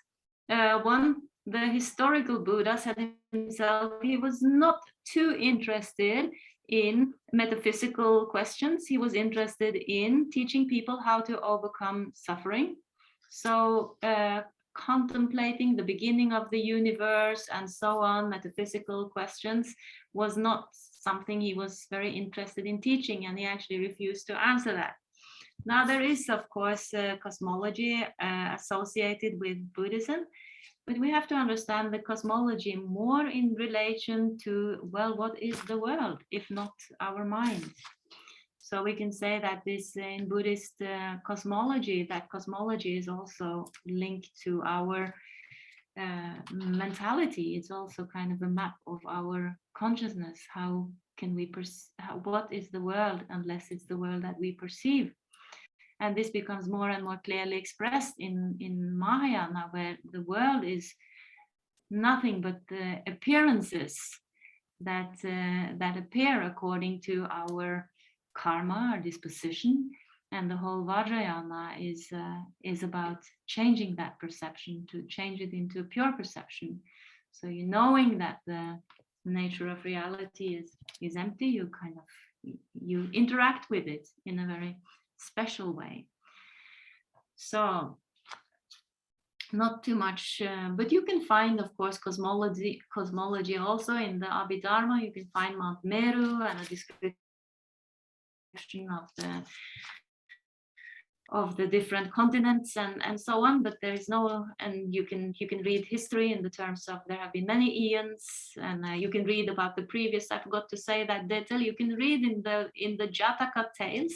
One, the historical Buddha said himself he was not too interested in metaphysical questions. He was interested in teaching people how to overcome suffering. So contemplating the beginning of the universe and so on, metaphysical questions, was not something he was very interested in teaching, and he actually refused to answer that. Now, there is, of course, cosmology associated with Buddhism, but we have to understand the cosmology more in relation to, well, what is the world, if not our mind? So we can say that this in Buddhist cosmology, that cosmology is also linked to our mentality. It's also kind of a map of our consciousness. How can we what is the world unless it's the world that we perceive? And this becomes more and more clearly expressed in Mahayana, where the world is nothing but the appearances that appear according to our karma, our disposition, and the whole Vajrayana is about changing that perception, to change it into a pure perception. So you knowing that the nature of reality is empty, you kind of you interact with it in a very special way. So not too much, but you can find, of course, cosmology also in the Abhidharma. You can find Mount Meru and a description of the different continents and so on, but there is no, and you can read history in the terms of there have been many eons, and you can read about the previous, I forgot to say that detail, you can read in the Jataka tales.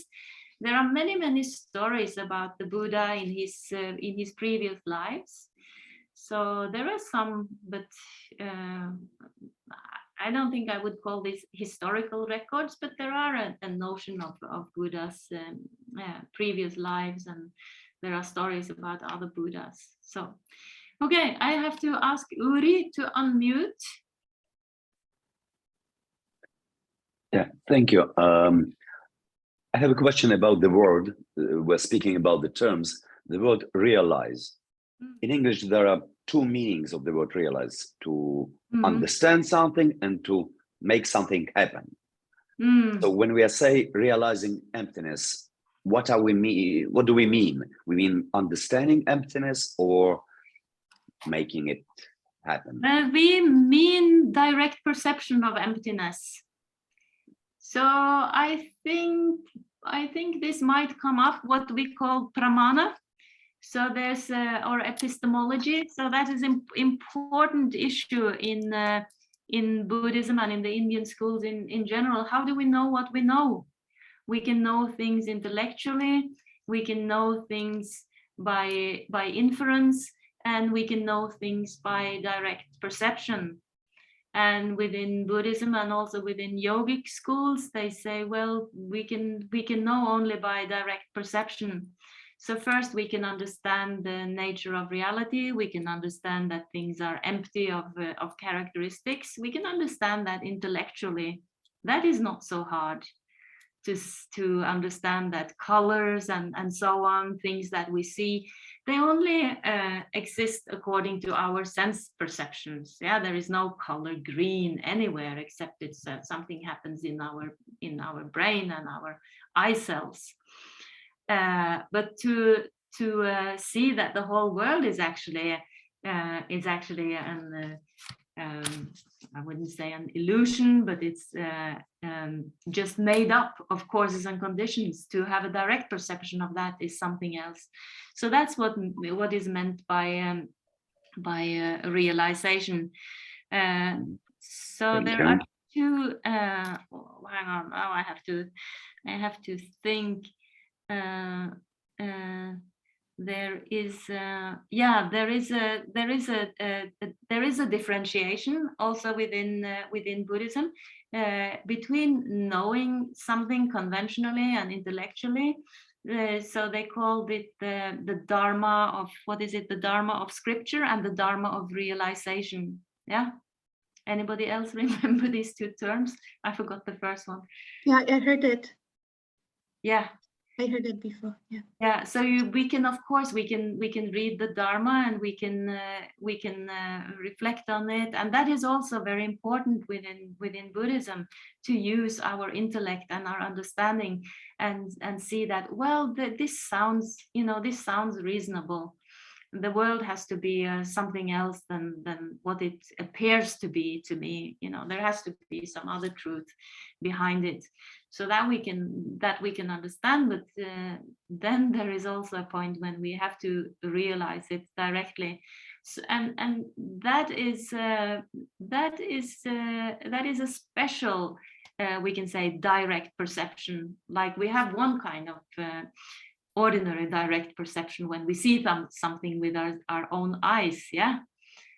There are many stories about the Buddha in his previous lives. So there are some, but I don't think I would call these historical records, but there are a notion of Buddha's previous lives, and there are stories about other Buddhas. So, okay, I have to ask Uri to unmute. Yeah, thank you. I have a question about the word. We're speaking about the terms. The word realize. In English, there are two meanings of the word realize: to understand something and to make something happen. So when we are say realizing emptiness, what do we mean? We mean understanding emptiness or making it happen? We mean direct perception of emptiness. So I think this might come up what we call pramana. So there's or epistemology. So that is an important issue in Buddhism and in the Indian schools in general. How do we know what we know? We can know things intellectually. We can know things by inference, and we can know things by direct perception. And within Buddhism and also within yogic schools, they say, well, we can know only by direct perception. So first we can understand the nature of reality. We can understand that things are empty of characteristics. We can understand that intellectually. That is not so hard to understand, that colors and so on, things that we see, they only exist according to our sense perceptions. Yeah, there is no color green anywhere except it's something happens in our brain and our eye cells. But to see that the whole world is actually I wouldn't say an illusion, but it's just made up of causes and conditions. To have a direct perception of that is something else. So that's what is meant by realization. So there are two. Hang on. Oh, I have to think. There is a differentiation also within Buddhism between knowing something conventionally and intellectually. So they called it the Dharma of, what is it? The Dharma of scripture and the Dharma of realization. Yeah. Anybody else remember these two terms? I forgot the first one. Yeah, I heard it. Yeah. I heard it before. Yeah. Yeah. So we can, of course, we can read the Dharma and we can reflect on it, and that is also very important within Buddhism, to use our intellect and our understanding and see that, well, this sounds reasonable. The world has to be something else than what it appears to be to me. There has to be some other truth behind it, so that we can understand. But then there is also a point when we have to realize it directly. So, and that is a special we can say direct perception. Like we have one kind of ordinary direct perception when we see something with our own eyes, yeah,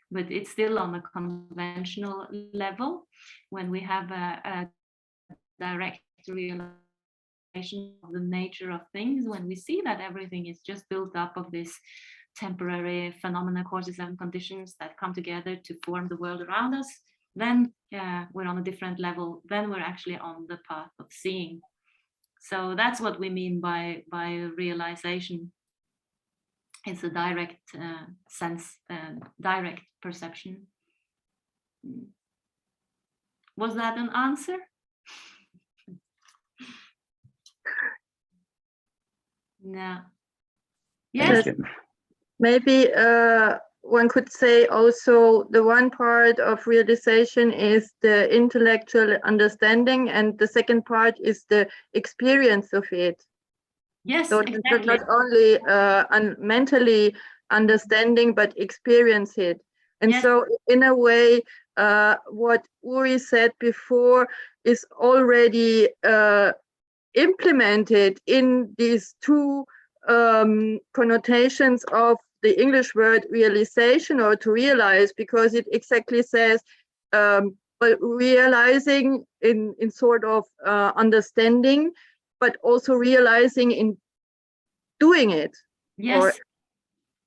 but it's still on a conventional level. When we have a direct realization of the nature of things, when we see that everything is just built up of this temporary phenomena, causes and conditions that come together to form the world around us, then we're on a different level. Then we're actually on the path of seeing. So that's what we mean by realization. It's a direct sense, direct perception. Was that an answer? No. Yes. Maybe one could say also the one part of realization is the intellectual understanding, and the second part is the experience of it. Yes, so exactly. Not only mentally understanding, but experience it. And yes. So in a way, what Uri said before is already implemented in these two connotations of the English word realization, or to realize, because it exactly says, but realizing in sort of understanding, but also realizing in doing it. Yes. Or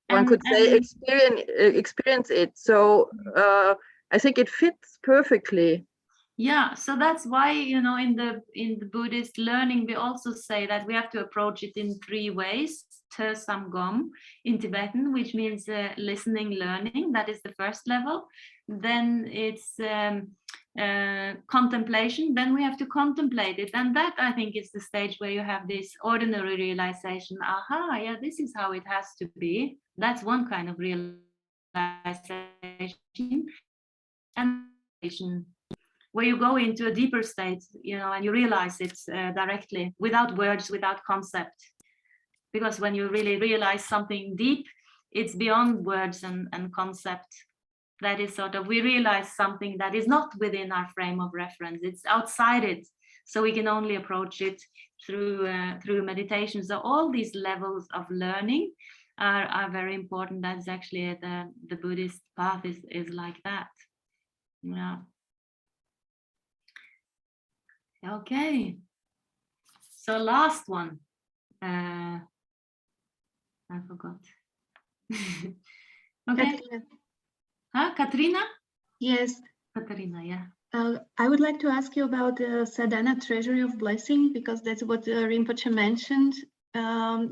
one could say experience it. So I think it fits perfectly. Yeah, so that's why, you know, in the Buddhist learning, we also say that we have to approach it in 3 ways. Te Samgom in Tibetan, which means listening, learning. That is the first level. Then it's contemplation. Then we have to contemplate it. And that, I think, is the stage where you have this ordinary realization. Aha, yeah, this is how it has to be. That's one kind of realization. And where you go into a deeper state, you know, and you realize it directly, without words, without concept. Because when you really realize something deep, it's beyond words and concept. That is sort of, we realize something that is not within our frame of reference, it's outside it. So we can only approach it through meditation. So all these levels of learning are very important. That's actually the Buddhist path is like that. Yeah. Okay, so last one. I forgot. Okay. Katrina. Huh, Katrina? Yes. Katrina, yeah. I would like to ask you about the sadhana treasury of blessing, because that's what Rinpoche mentioned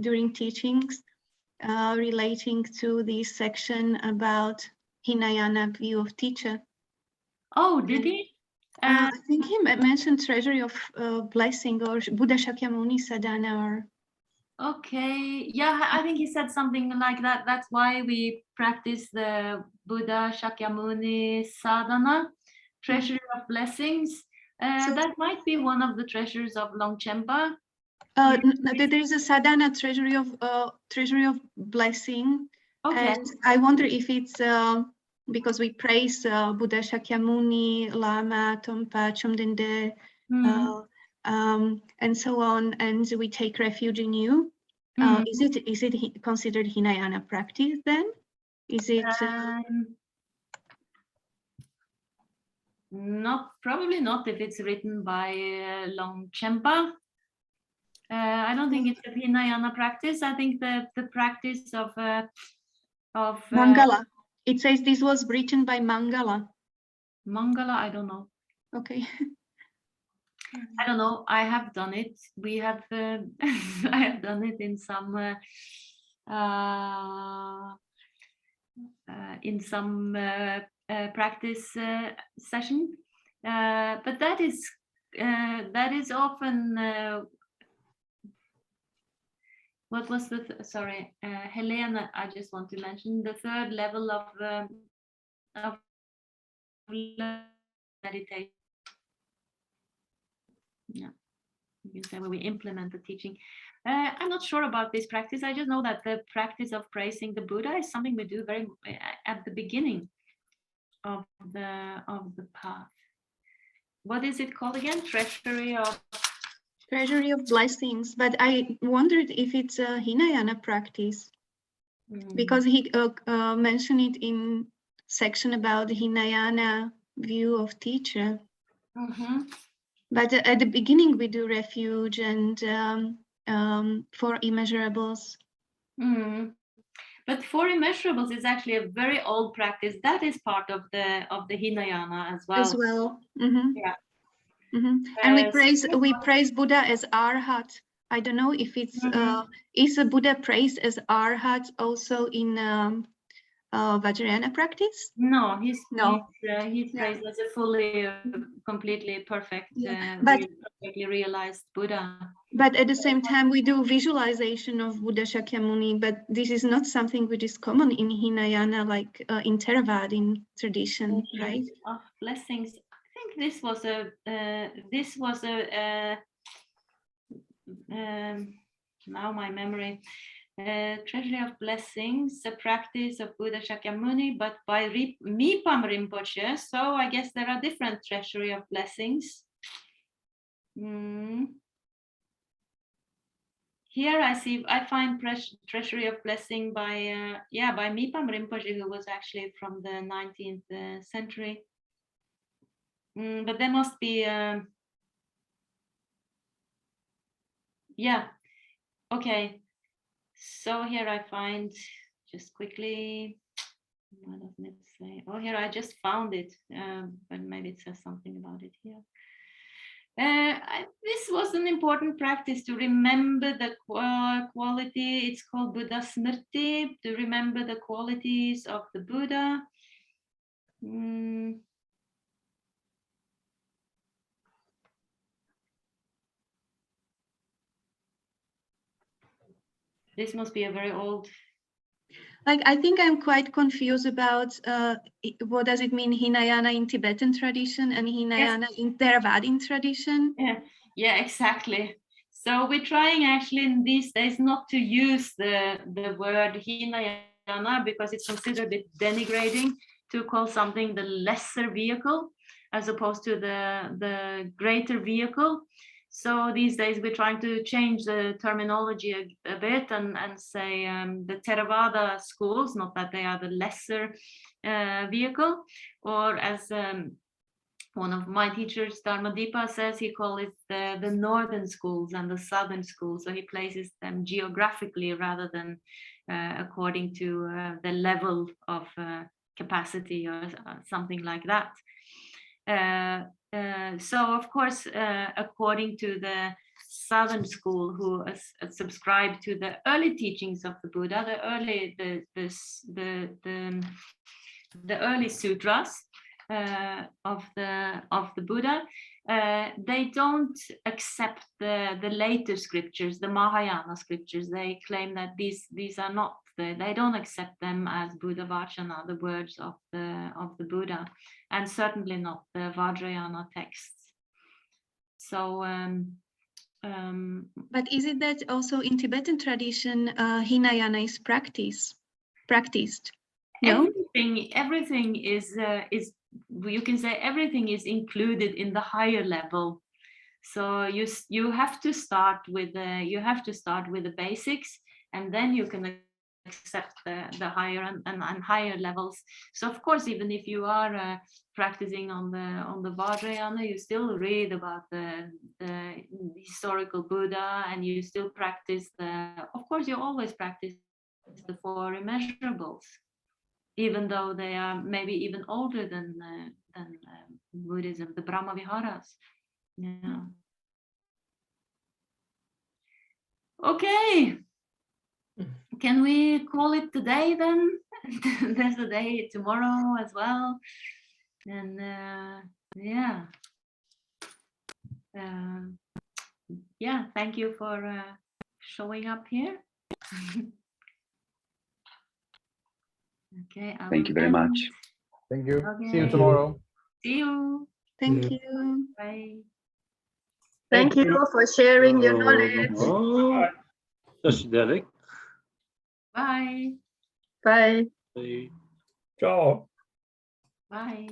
during teachings relating to this section about Hinayana view of teacher. Oh, did he? I think he mentioned treasury of blessing, or Buddha Shakyamuni sadhana, or. Okay, yeah, I think he said something like that. That's why we practice the Buddha Shakyamuni sadhana, treasury of blessings. That might be one of the treasures of Longchenpa. There is a sadhana treasury of blessing. Okay. And I wonder if it's because we praise Buddha Shakyamuni, Lama, Tompa, Chomdende, and so on, and we take refuge in you. Is it considered Hinayana practice then? Is it? Probably not if it's written by Longchenpa. I don't think it's a Hinayana practice. I think the practice of Mangala. It says this was written by Mangala. Mangala, I don't know. Okay. I don't know. I have done it. We have. I have done it in some practice session, but that is often. What was the sorry, Helena? I just want to mention the third level of meditation. Yeah, you can say where we implement the teaching. I'm not sure about this practice. I just know that the practice of praising the Buddha is something we do very at the beginning of the path. what is it called again? Treasury of blessings. But I wondered if it's a Hinayana practice, because he mentioned it in section about the Hinayana view of teacher. But at the beginning we do refuge and four immeasurables. But four immeasurables is actually a very old practice. That is part of the Hinayana as well. Yeah. And we praise Buddha as Arhat. I don't know if it's is a Buddha praised as Arhat also in Vajrayana practice? No, he's praised as a fully, completely perfect, perfectly realized Buddha. But at the same time, we do visualization of Buddha Shakyamuni, but this is not something which is common in Hinayana, like in Theravada tradition, right? Of blessings. I think this was now my memory. Treasury of blessings, a practice of Buddha Shakyamuni, but by Mipam Rinpoche. So I guess there are different treasury of blessings. Here I find treasury of blessing by Mipam Rinpoche, who was actually from the 19th century. But there must be okay. So here I find, just quickly, what doesn't it say? Oh, here I just found it, but maybe it says something about it here. This was an important practice to remember the quality. It's called Buddha Smriti, to remember the qualities of the Buddha. This must be a very old. Like, I think I'm quite confused about what does it mean Hinayana in Tibetan tradition and Hinayana in Theravada tradition. Yeah, exactly. So we're trying actually in these days not to use the word Hinayana because it's considered a bit denigrating to call something the lesser vehicle as opposed to the greater vehicle. So these days we're trying to change the terminology a bit and say the Theravada schools, not that they are the lesser vehicle, or as one of my teachers, Dharmadipa, says, he calls it the northern schools and the southern schools. So he places them geographically rather than according to the level of capacity or something like that. So of course, according to the southern school, who subscribe to the early teachings of the Buddha, the early sutras of the Buddha, they don't accept the later scriptures, the Mahayana scriptures. They claim that these are not. They don't accept them as Buddha Vachana, the words of the Buddha, and certainly not the Vajrayana texts. So, but is it that also in Tibetan tradition, Hinayana is practiced? No, everything is you can say everything is included in the higher level. So you have to start with the basics, and then you can accept the higher and higher levels. So of course, even if you are practicing on the Vajrayana, you still read about the historical Buddha, and you still practice of course you always practice the four immeasurables, even though they are maybe even older than Buddhism, the Brahma Viharas. Yeah. Okay. Can we call it today then? There's a day tomorrow as well. And thank you for showing up here. Okay. Thank you very much. Thank you. Okay. See you tomorrow. See you. thank you. Bye. Thank you for sharing your knowledge. That's Derek. Bye. Bye. Bye. Ciao. Bye.